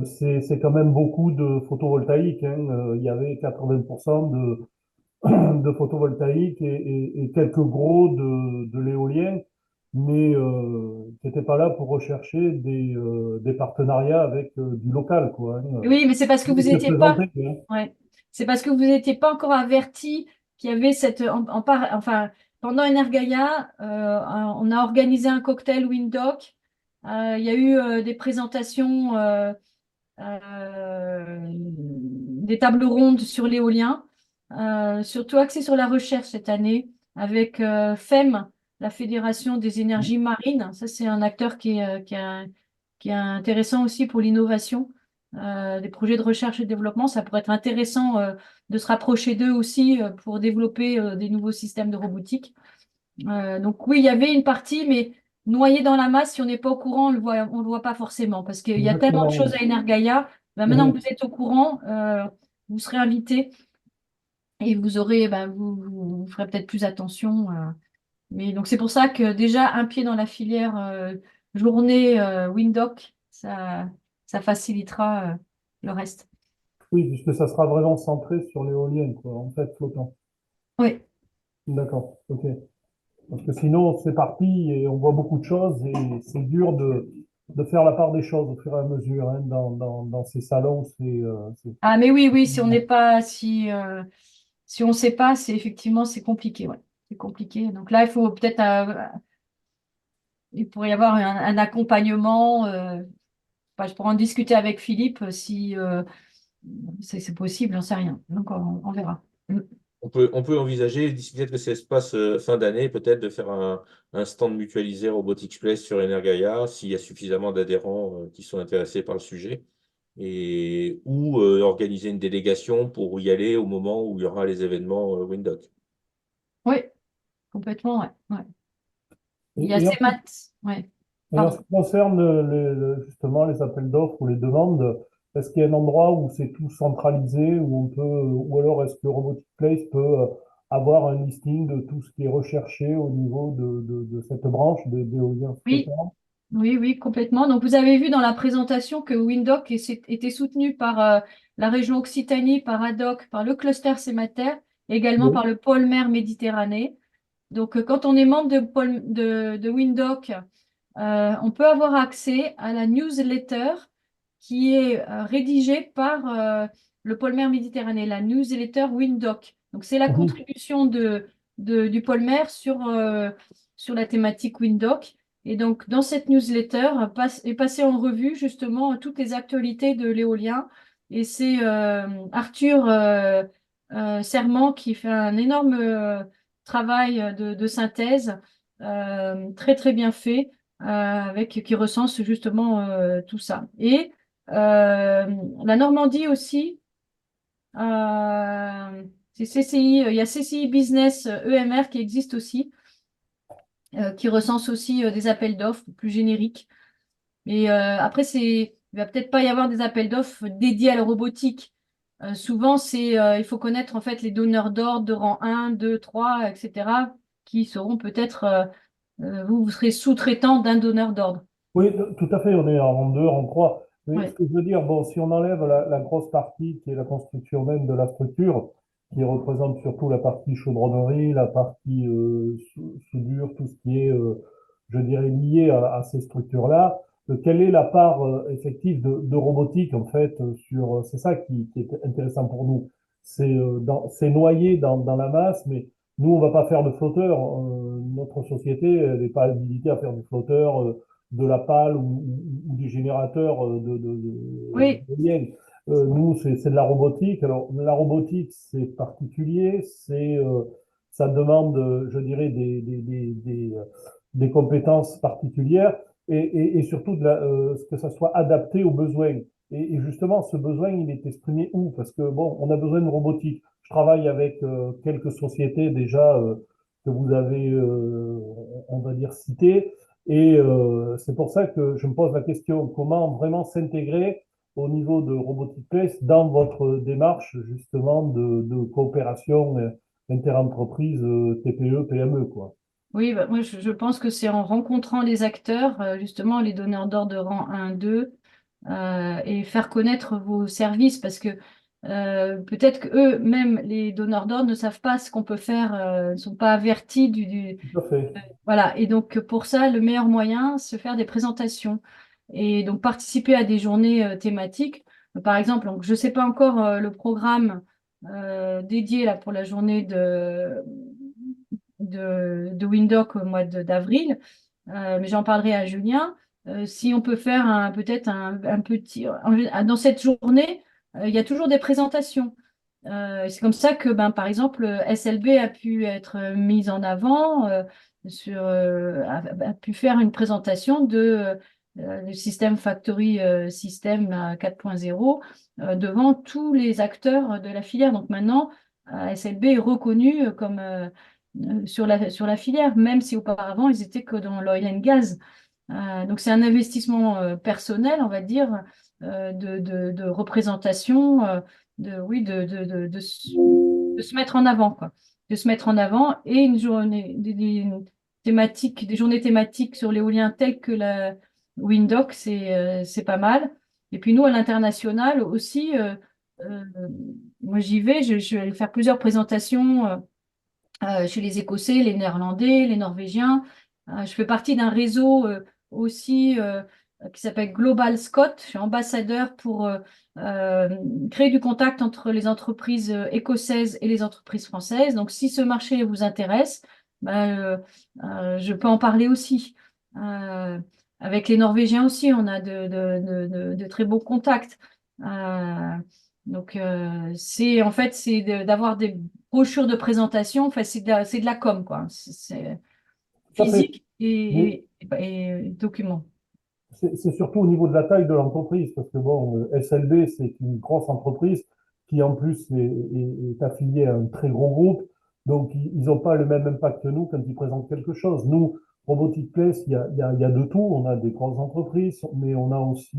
c'est quand même beaucoup de photovoltaïque, hein. Il y avait 80% de photovoltaïque et quelques gros de l'éolien, mais qui n'étaient pas là pour rechercher des partenariats avec du local, quoi, hein. oui, mais c'est parce que vous Se n'étiez pas. présenter, hein. Ouais. C'est parce que vous n'étiez pas encore averti qu'il y avait cette. Enfin, pendant Energaia, on a organisé un cocktail Windoc. Il y a eu des présentations, des tables rondes sur l'éolien, surtout axées sur la recherche cette année, avec FEM, la Fédération des énergies marines. Ça, c'est un acteur qui est intéressant aussi pour l'innovation des projets de recherche et développement. Ça pourrait être intéressant de se rapprocher d'eux aussi pour développer des nouveaux systèmes de robotique. Donc oui, il y avait une partie, mais noyée dans la masse, si on n'est pas au courant, on le voit pas forcément, parce qu'il y a tellement de choses Exactement. à Energaia. Ben, maintenant que Mhm. vous êtes au courant, vous serez invité et vous aurez, ben, vous ferez peut-être plus attention. Mais donc c'est pour ça que déjà un pied dans la filière journée Windoc, ça facilitera le reste. Oui, puisque ça sera vraiment centré sur l'éolien, quoi, en fait, flottant. Oui, D'accord, ok. Parce que sinon, c'est parti et on voit beaucoup de choses et c'est dur de faire la part des choses au fur et à mesure, hein, dans ces salons. ah mais oui, oui, si on n'est pas, si on ne sait pas, c'est effectivement c'est compliqué, ouais. C'est compliqué. Donc là, il faut peut-être, il pourrait y avoir un accompagnement. Enfin, je pourrais en discuter avec Philippe si c'est possible, j'en sais rien. Donc on verra. Mm. On peut envisager, d'ici peut-être que ça se passe fin d'année, peut-être de faire un stand mutualisé Robotics Place sur Energaia, s'il y a suffisamment d'adhérents qui sont intéressés par le sujet, ou organiser une délégation pour y aller au moment où il y aura les événements Windoc. Oui, complètement, ouais. Ouais. Il y a Et ces maths. Ouais. et en ce Pardon. qui concerne justement les appels d'offres ou les demandes, Est-ce qu'il y a un endroit où c'est tout centralisé, où on peut, ou alors est-ce que Robotic Place peut avoir un listing de tout ce qui est recherché au niveau de cette branche d'éolien Oui, flottant? oui, oui, complètement. Donc, vous avez vu dans la présentation que Windoc était soutenu par la région Occitanie, par ADOC, par le cluster Sémater, et également Oui. par le pôle mer Méditerranée. Donc, quand on est membre de Windoc, on peut avoir accès à la newsletter qui est rédigée par le pôle mer Méditerranée, la newsletter Windoc. Donc, c'est la Mhm. contribution du pôle mer sur la thématique Windoc. Et donc, dans cette newsletter, est passé en revue justement toutes les actualités de l'éolien. Et c'est Arthur Serment qui fait un énorme travail de synthèse, très très bien fait, qui recense justement tout ça. Et la Normandie aussi, c'est CCI, il y a CCI Business EMR qui existe aussi, qui recense aussi des appels d'offres plus génériques. Et après, il va peut-être pas y avoir des appels d'offres dédiés à la robotique. Souvent, il faut connaître en fait les donneurs d'ordre de rang 1, 2, 3, etc., qui seront peut-être, vous serez sous-traitant d'un donneur d'ordre. Oui, tout à fait, on est en rang 2, en 3. Mais ce Ouais. que je veux dire, bon, si on enlève la grosse partie qui est la construction même de la structure, qui représente surtout la partie chaudronnerie, la partie soudure, tout ce qui est, je dirais, lié à ces structures-là, quelle est la part effective de robotique, en fait, c'est ça qui est intéressant pour nous. C'est noyé dans la masse, mais nous, on va pas faire de flotteur. Notre société, elle n'est pas habilitée à faire du flotteur. De la pale ou du générateur Oui, d'éoliennes. Nous, c'est de la robotique. Alors, la robotique, c'est particulier, ça demande, je dirais, des compétences particulières et surtout que ça soit adapté aux besoins. Et justement, ce besoin, il est exprimé où? Parce que, bon, on a besoin de robotique. Je travaille avec quelques sociétés déjà que vous avez, on va dire, citées. Et c'est pour ça que je me pose la question, comment vraiment s'intégrer au niveau de Robotic Place dans votre démarche justement de coopération interentreprise TPE, PME, quoi. oui, bah, moi je pense que c'est en rencontrant les acteurs, justement les donneurs d'ordre de rang 1, 2, et faire connaître vos services parce que peut-être que eux-mêmes, les donneurs d'ordre, ne savent pas ce qu'on peut faire, ne sont pas avertis Tout à fait. voilà. Et donc pour ça, le meilleur moyen, c'est faire des présentations et donc participer à des journées thématiques. Par exemple, donc, je ne sais pas encore le programme dédié là, pour la journée de Windhoek au mois d'avril, mais j'en parlerai à Julien. Si on peut faire peut-être un petit... Dans cette journée, il y a toujours des présentations. C'est comme ça que, ben, par exemple, SLB a pu être mise en avant, a pu faire une présentation du système Factory System 4.0 devant tous les acteurs de la filière. Donc maintenant, SLB est reconnu comme sur la filière, même si auparavant, ils étaient que dans l'oil and gas. Donc c'est un investissement personnel, on va dire, de représentation, oui, de se mettre en avant, quoi. De se mettre en avant et une journée, des journées thématiques sur l'éolien tel que la Windoc, c'est pas mal. Et puis nous, à l'international aussi, euh, moi j'y vais, je vais aller faire plusieurs présentations chez les Écossais, les Néerlandais, les Norvégiens. Je fais partie d'un réseau aussi qui s'appelle Global Scott. Je suis ambassadeur pour euh, créer du contact entre les entreprises écossaises et les entreprises françaises. Donc, si ce marché vous intéresse, ben, je peux en parler aussi. Euh, Avec les Norvégiens aussi, on a de très beaux contacts. Euh, donc, en fait, d'avoir des brochures de présentation. Enfin, c'est de la com, quoi. C'est Tout à fait. physique Mais et document. c'est surtout au niveau de la taille de l'entreprise, parce que bon, SLB, c'est une grosse entreprise qui en plus est affiliée à un très gros groupe, donc ils n'ont pas le même impact que nous quand ils présentent quelque chose. Nous, Robotic Place, il y a de tout. On a des grosses entreprises, mais on a aussi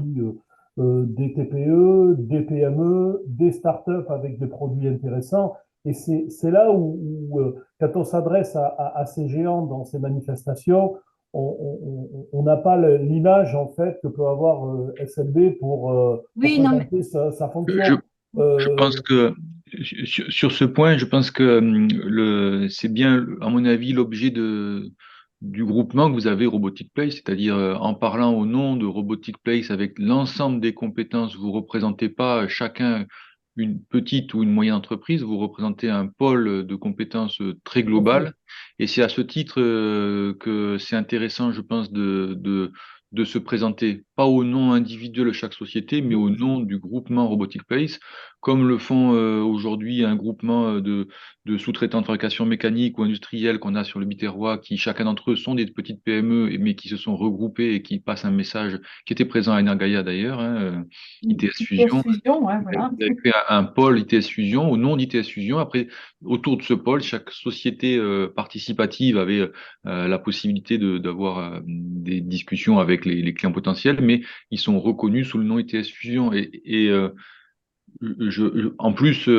des TPE, des PME, des startups avec des produits intéressants. Et c'est là où, quand on s'adresse à ces géants dans ces manifestations, on n'a pas l'image en fait que peut avoir SLB pour Oui, non, mais présenter sa Je, fonction. je pense Euh, que sur ce point, je pense que c'est bien, à mon avis, l'objet du groupement que vous avez Robotic Place, c'est-à-dire en parlant au nom de Robotic Place avec l'ensemble des compétences, vous représentez pas chacun une petite ou une moyenne entreprise, vous représentez un pôle de compétences très Tout à fait. global. Et c'est à ce titre que c'est intéressant, je pense, de se présenter, pas au nom individuel de chaque société, mais au nom du groupement Robotic Place, comme le font aujourd'hui un groupement de sous-traitants de fabrication mécanique ou industrielle qu'on a sur le Biterrois, qui chacun d'entre eux sont des petites PME, mais qui se sont regroupés et qui passent un message qui était présent à Energaia d'ailleurs, hein, ITS ITS Fusion. Fusion, ouais, voilà. Vous avez créé un pôle ITS Fusion, au nom d'ITS Fusion. Après, autour de ce pôle, chaque société participative avait la possibilité d'avoir des discussions avec les clients potentiels, mais ils sont reconnus sous le nom ITS Fusion. En plus,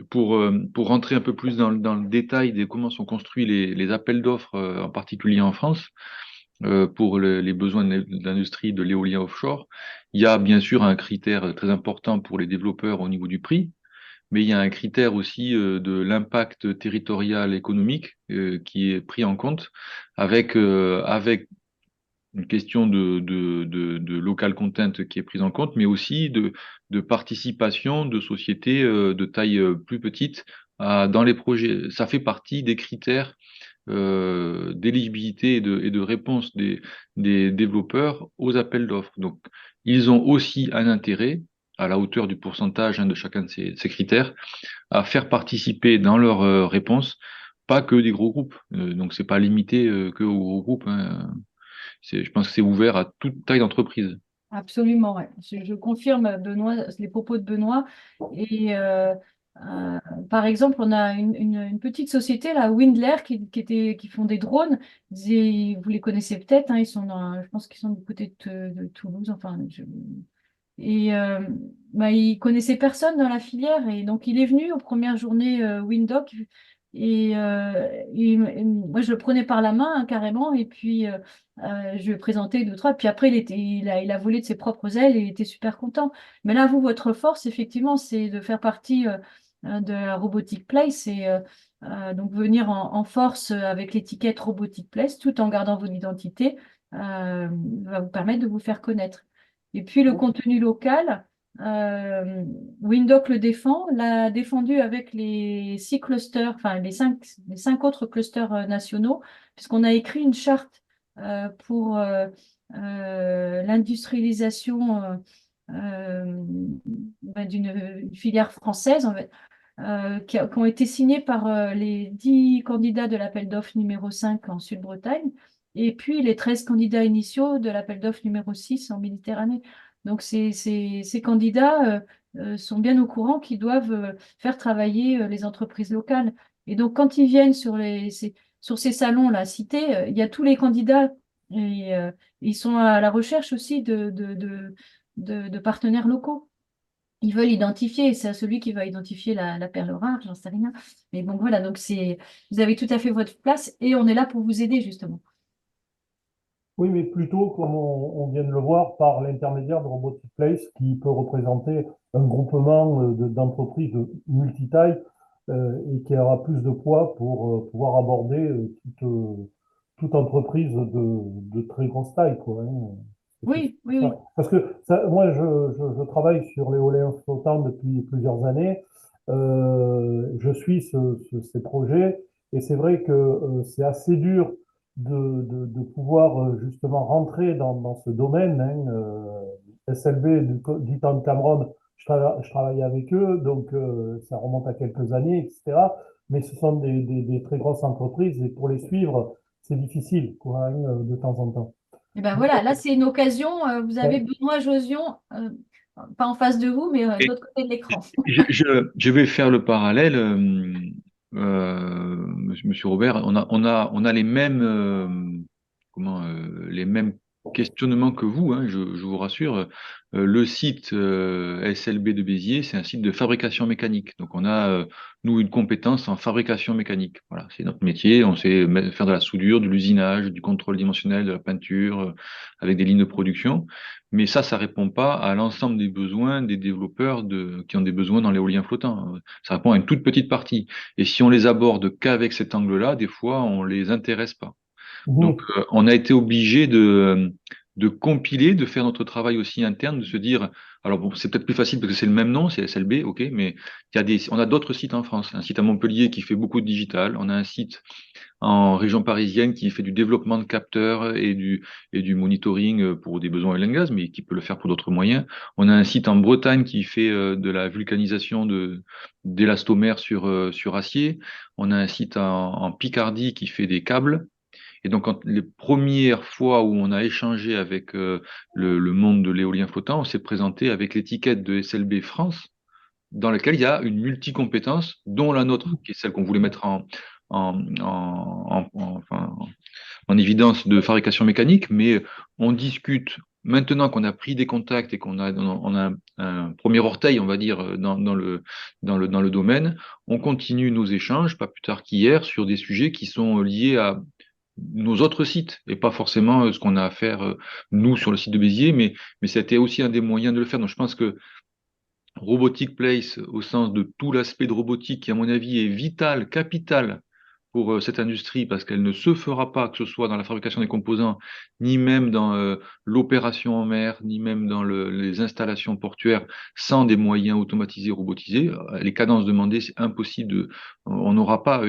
pour rentrer un peu plus dans le détail de comment sont construits les appels d'offres, en particulier en France, pour les besoins de l'industrie de l'éolien offshore, il y a bien sûr un critère très important pour les développeurs au niveau du prix, mais il y a un critère aussi de l'impact territorial économique qui est pris en compte avec une question de local content qui est prise en compte, mais aussi de participation de sociétés de taille plus petite dans les projets. Ça fait partie des critères d'éligibilité et de réponse des développeurs aux appels d'offres. Donc, ils ont aussi un intérêt, à la hauteur du pourcentage de chacun de ces critères, à faire participer dans leur réponse pas que des gros groupes. Donc, c'est pas limité que aux gros groupes, hein. Je pense que c'est ouvert à toute taille d'entreprise. Absolument, ouais. Je confirme, Benoît, les propos de Benoît. Et euh, par exemple, on a une petite société, là, Windler, qui font des drones. Vous les connaissez peut-être, hein, je pense qu'ils sont du côté de Toulouse. Enfin, et bah, il connaissait personne dans la filière. Et donc, il est venu aux premières journées Windoc. Et moi, je le prenais par la main, hein, carrément. Et puis, je lui ai présenté deux, trois. Puis après, il a volé de ses propres ailes et il était super content. Mais là, vous, votre force, effectivement, c'est de faire partie de la Robotic Place et donc venir en force avec l'étiquette Robotic Place tout en gardant votre identité va vous permettre de vous faire connaître. Et puis, le contenu local. Windhoek le défend, l'a défendu avec les 6 clusters, enfin les cinq autres clusters nationaux, puisqu'on a écrit une charte pour l'industrialisation d'une filière française, en fait, qui ont été signés par les 10 candidats de l'appel d'offres numéro 5 en Sud-Bretagne, et puis les 13 candidats initiaux de l'appel d'offres numéro 6 en Méditerranée. Donc ces candidats sont bien au courant qu'ils doivent faire travailler les entreprises locales. Et donc quand ils viennent sur ces salons-là cités, il y a tous les candidats et ils sont à la recherche aussi de partenaires locaux. Ils veulent identifier, et c'est à celui qui va identifier la perle rare, j'en sais rien. Mais bon, voilà, donc vous avez tout à fait votre place et on est là pour vous aider, justement. Oui, mais plutôt, comme on vient de le voir, par l'intermédiaire de Robotic Place, qui peut représenter un groupement d'entreprises multitailles et qui aura plus de poids pour pouvoir aborder toute entreprise de très grosse taille, quoi, hein. C'est Oui, oui, oui. ça. Parce que moi, je travaille sur l'éolien flottant depuis plusieurs années. Je suis ces projets et c'est vrai que c'est assez dur de pouvoir justement rentrer dans ce domaine, hein. SLB du temps de Cameron, je travaille avec eux, donc ça remonte à quelques années, etc. Mais ce sont des très grosses entreprises et pour les suivre, c'est difficile, quoi, hein, de temps en temps. Et ben voilà, là, c'est une occasion. Vous avez Ouais. Benoît Josion, pas en face de vous, mais de Et l'autre côté de l'écran. je vais faire le parallèle, Monsieur Robert. On a les mêmes, les mêmes questionnement que vous, hein, je vous rassure. Le site SLB de Béziers, c'est un site de fabrication mécanique. Donc on a, nous, une compétence en fabrication mécanique. Voilà, c'est notre métier. On sait faire de la soudure, de l'usinage, du contrôle dimensionnel, de la peinture, avec des lignes de production. Mais ça répond pas à l'ensemble des besoins des développeurs qui ont des besoins dans l'éolien flottant. Ça répond à une toute petite partie. Et si on les aborde qu'avec cet angle-là, des fois, on les intéresse pas. Donc, Mhm. on a été obligé de compiler, de faire notre travail aussi interne, de se dire, alors bon, c'est peut-être plus facile parce que c'est le même nom, c'est SLB, ok, mais on a d'autres sites en France. Un site à Montpellier qui fait beaucoup de digital. On a un site en région parisienne qui fait du développement de capteurs et du monitoring pour des besoins oil and gas, mais qui peut le faire pour d'autres moyens. On a un site en Bretagne qui fait de la vulcanisation d'élastomères sur acier. On a un site en Picardie qui fait des câbles. Et donc, les premières fois où on a échangé avec le monde de l'éolien flottant, on s'est présenté avec l'étiquette de SLB France, dans laquelle il y a une multi-compétence, dont la nôtre, qui est celle qu'on voulait mettre enfin, en évidence de fabrication mécanique, mais on discute. Maintenant qu'on a pris des contacts et on a un premier orteil, on va dire, dans le domaine, on continue nos échanges, pas plus tard qu'hier, sur des sujets qui sont liés à nos autres sites et pas forcément ce qu'on a à faire nous sur le site de Béziers, mais c'était aussi un des moyens de le faire. Donc je pense que Robotic Place, au sens de tout l'aspect de robotique qui, à mon avis, est vital, capital pour cette industrie, parce qu'elle ne se fera pas, que ce soit dans la fabrication des composants, ni même dans l'opération en mer, ni même dans les installations portuaires, sans des moyens automatisés, robotisés. Les cadences demandées, c'est impossible on n'aura pas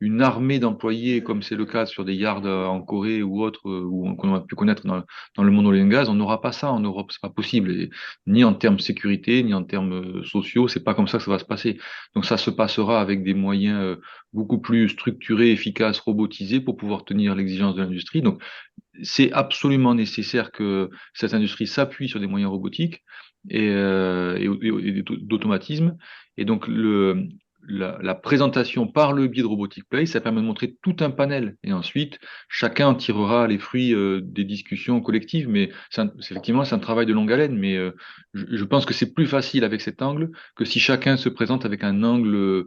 une armée d'employés, comme c'est le cas sur des yards en Corée ou autres, qu'on a pu connaître dans le monde oil and gas. On n'aura pas ça en Europe, c'est pas possible. Et ni en termes sécurité, ni en termes sociaux, c'est pas comme ça que ça va se passer. Donc ça se passera avec des moyens beaucoup plus structurés, efficaces, robotisés pour pouvoir tenir l'exigence de l'industrie. Donc c'est absolument nécessaire que cette industrie s'appuie sur des moyens robotiques et d'automatisme. Et donc la présentation par le biais de Robotic Place, ça permet de montrer tout un panel. Et ensuite, chacun en tirera les fruits des discussions collectives. Mais effectivement, c'est un travail de longue haleine. Mais je pense que c'est plus facile avec cet angle que si chacun se présente avec un angle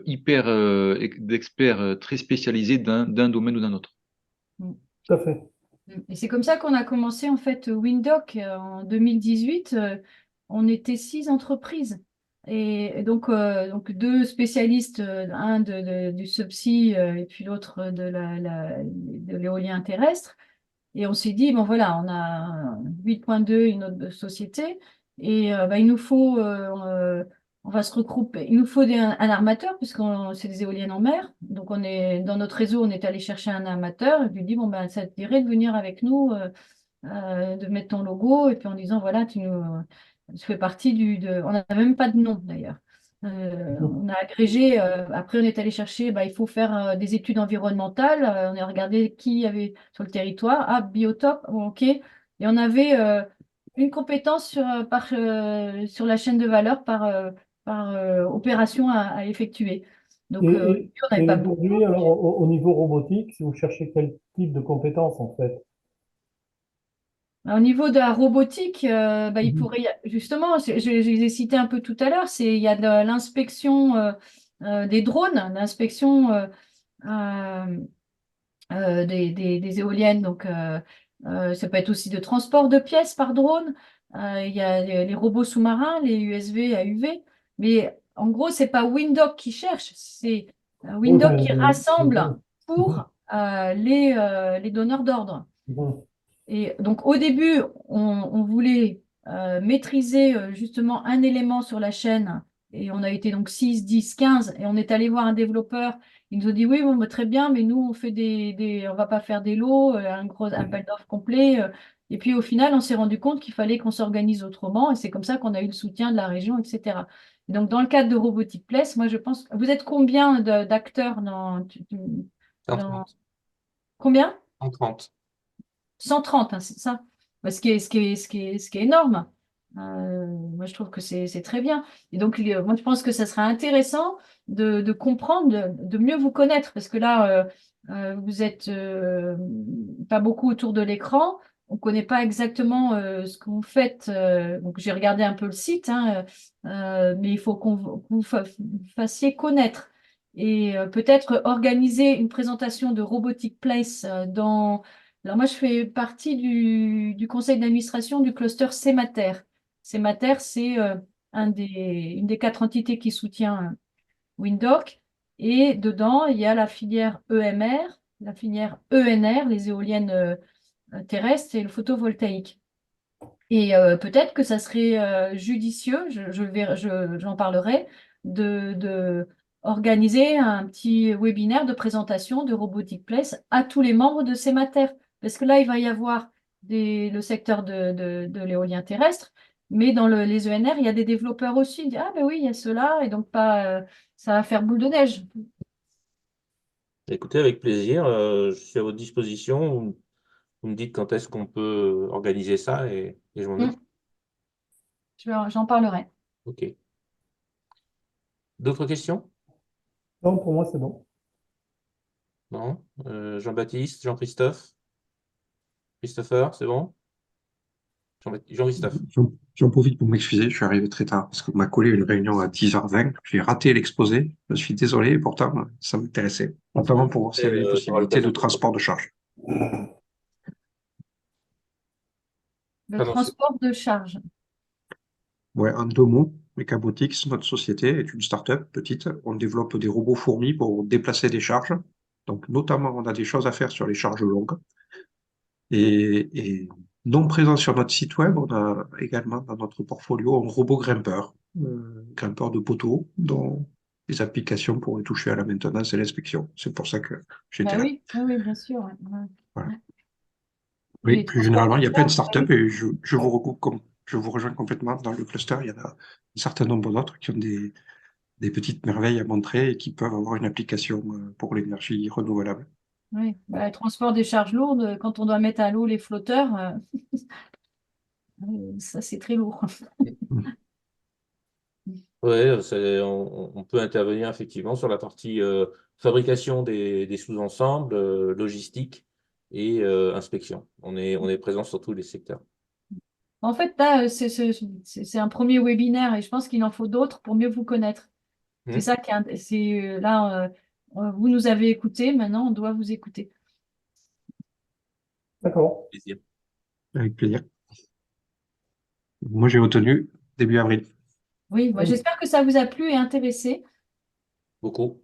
hyper d'expert très spécialisé d'un domaine ou d'un autre. Tout à fait. Et c'est comme ça qu'on a commencé en fait Windoc en 2018. On était 6 entreprises. Et donc deux spécialistes, un du subsea et puis l'autre de l'éolien terrestre. Et on s'est dit, bon voilà, on a 8.2, une autre société, et il nous faut, on va se regrouper, il nous faut un armateur, puisque c'est des éoliennes en mer. Donc dans notre réseau, on est allé chercher un armateur, et lui dit, bon ben ça te dirait de venir avec nous, de mettre ton logo, et puis en disant, voilà, tu fais partie on n'a même pas de nom d'ailleurs. On a agrégé, après on est allé chercher, il faut faire des études environnementales, on a regardé qui y avait sur le territoire, ah, Biotope, bon, ok, et on avait une compétence sur la chaîne de valeur par opération à effectuer. Donc, Et, et, on n'avait et pas beaucoup. aujourd'hui, alors, au niveau robotique, si vous cherchez quel type de compétences, en fait? Au niveau de la robotique, il Mhm. pourrait justement, je les ai cités un peu tout à l'heure, il y a de l'inspection des drones, l'inspection euh, des éoliennes, donc ça peut être aussi de transport de pièces par drone. Il y a les robots sous-marins, les USV à UV, mais en gros, c'est pas Windoc qui cherche, c'est Oui, Windoc qui rassemble mhm. pour les donneurs d'ordre. Mhm. Et donc, au début, on voulait maîtriser justement un élément sur la chaîne. Et on a été donc 6, 10, 15. Et on est allé voir un développeur. Il nous a dit, oui, bon, bah, très bien, mais nous, on fait on va pas faire des lots, un gros appel d'offres complet. Et puis, au final, on s'est rendu compte qu'il fallait qu'on s'organise autrement. Et c'est comme ça qu'on a eu le soutien de la région, etc. Et donc, dans le cadre de Robotic Place, moi, je pense, vous êtes combien d'acteurs dans... 130. Combien? 130. 130, hein, c'est ça. Ce qui est énorme. Moi, je trouve que c'est très bien. Et donc, moi, je pense que ça sera intéressant de comprendre, de mieux vous connaître, parce que là, vous êtes pas beaucoup autour de l'écran. on connaît pas exactement ce que vous faites. Donc j'ai regardé un peu le site, hein, mais il faut que vous fassiez connaître et peut-être organiser une présentation de Robotic Place dans. Alors moi je fais partie du conseil d'administration du cluster CEMATER. CEMATER, c'est une des 4 entités qui soutient Windhoek. Et dedans, il y a la filière EMR, la filière ENR, les éoliennes terrestres et le photovoltaïque. Et peut-être que ça serait judicieux, j'en parlerai, de organiser un petit webinaire de présentation de Robotic Place à tous les membres de ces matières. Parce que là, il va y avoir le secteur de l'éolien terrestre, mais dans les ENR, il y a des développeurs aussi. Ils disent, ah ben oui, il y a cela, et donc pas, ça va faire boule de neige. Écoutez, avec plaisir, je suis à votre disposition. Vous me dites quand est-ce qu'on peut organiser ça et je m'en Mm. occupe. J'en parlerai. OK. D'autres questions? Non, pour moi, c'est bon. Non? Jean-Baptiste, Jean-Christophe? Christopher, c'est bon? Jean-Christophe. J'en profite pour m'excuser, je suis arrivé très tard parce qu'on m'a collé une réunion à 10h20. J'ai raté l'exposé, je suis désolé, et pourtant ça m'intéressait, notamment pour voir s'il y avait des Tu auras possibilités de l'occasion transport de charge. Le Pardon, transport de charge. Ouais, en 2 mots, Mechabotics, notre société, est une start-up petite. On développe des robots fourmis pour déplacer des charges. Donc, notamment, on a des choses à faire sur les charges longues. Et non présent sur notre site web, on a également dans notre portfolio un robot grimpeur, grimpeur de poteaux, dont les applications pourraient toucher à la maintenance et l'inspection. C'est pour ça que j'étais Bah là. oui, oui, oui, bien sûr. Ouais. Voilà. Ouais. Oui, Les plus transports généralement, de il y a plein de charge, bah startups oui. et je vous rejoins complètement dans le cluster. Il y en a un certain nombre d'autres qui ont des petites merveilles à montrer et qui peuvent avoir une application pour l'énergie renouvelable. Oui. Bah, le transport des charges lourdes, quand on doit mettre à l'eau les flotteurs, ça c'est très lourd. Oui, on peut intervenir effectivement sur la partie fabrication des sous-ensembles, logistique et inspection. On est présent sur tous les secteurs. En fait, là, c'est un premier webinaire et je pense qu'il en faut d'autres pour mieux vous connaître. C'est Hmm. ça là, vous nous avez écoutés, maintenant on doit vous écouter. D'accord. Plaisir. Avec plaisir. Moi, j'ai retenu début avril. Oui, bah, j'espère que ça vous a plu et intéressé. Beaucoup.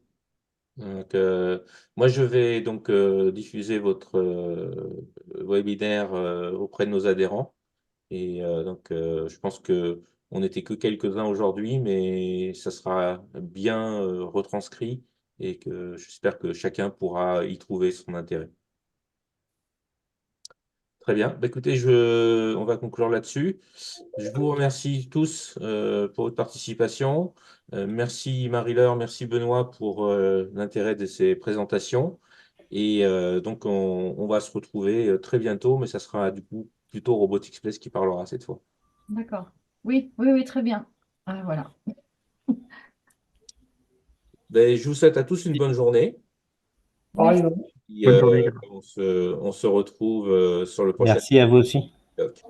Donc, moi, je vais donc diffuser votre webinaire auprès de nos adhérents. Et donc, je pense que on n'était que quelques-uns aujourd'hui, mais ça sera bien retranscrit et que j'espère que chacun pourra y trouver son intérêt. Très bien. Bah, écoutez, on va conclure là-dessus. Je vous remercie tous pour votre participation. Merci Marie-Laure, merci Benoît pour l'intérêt de ces présentations. Et donc, on va se retrouver très bientôt, mais ça sera du coup plutôt Robotics Place qui parlera cette fois. D'accord. Oui, oui, oui, très bien. Ah, voilà. Ben, je vous souhaite à tous une bonne journée. Merci. Pareil, Et, Bonne journée également. on se retrouve sur le prochain Merci à vous aussi. doc.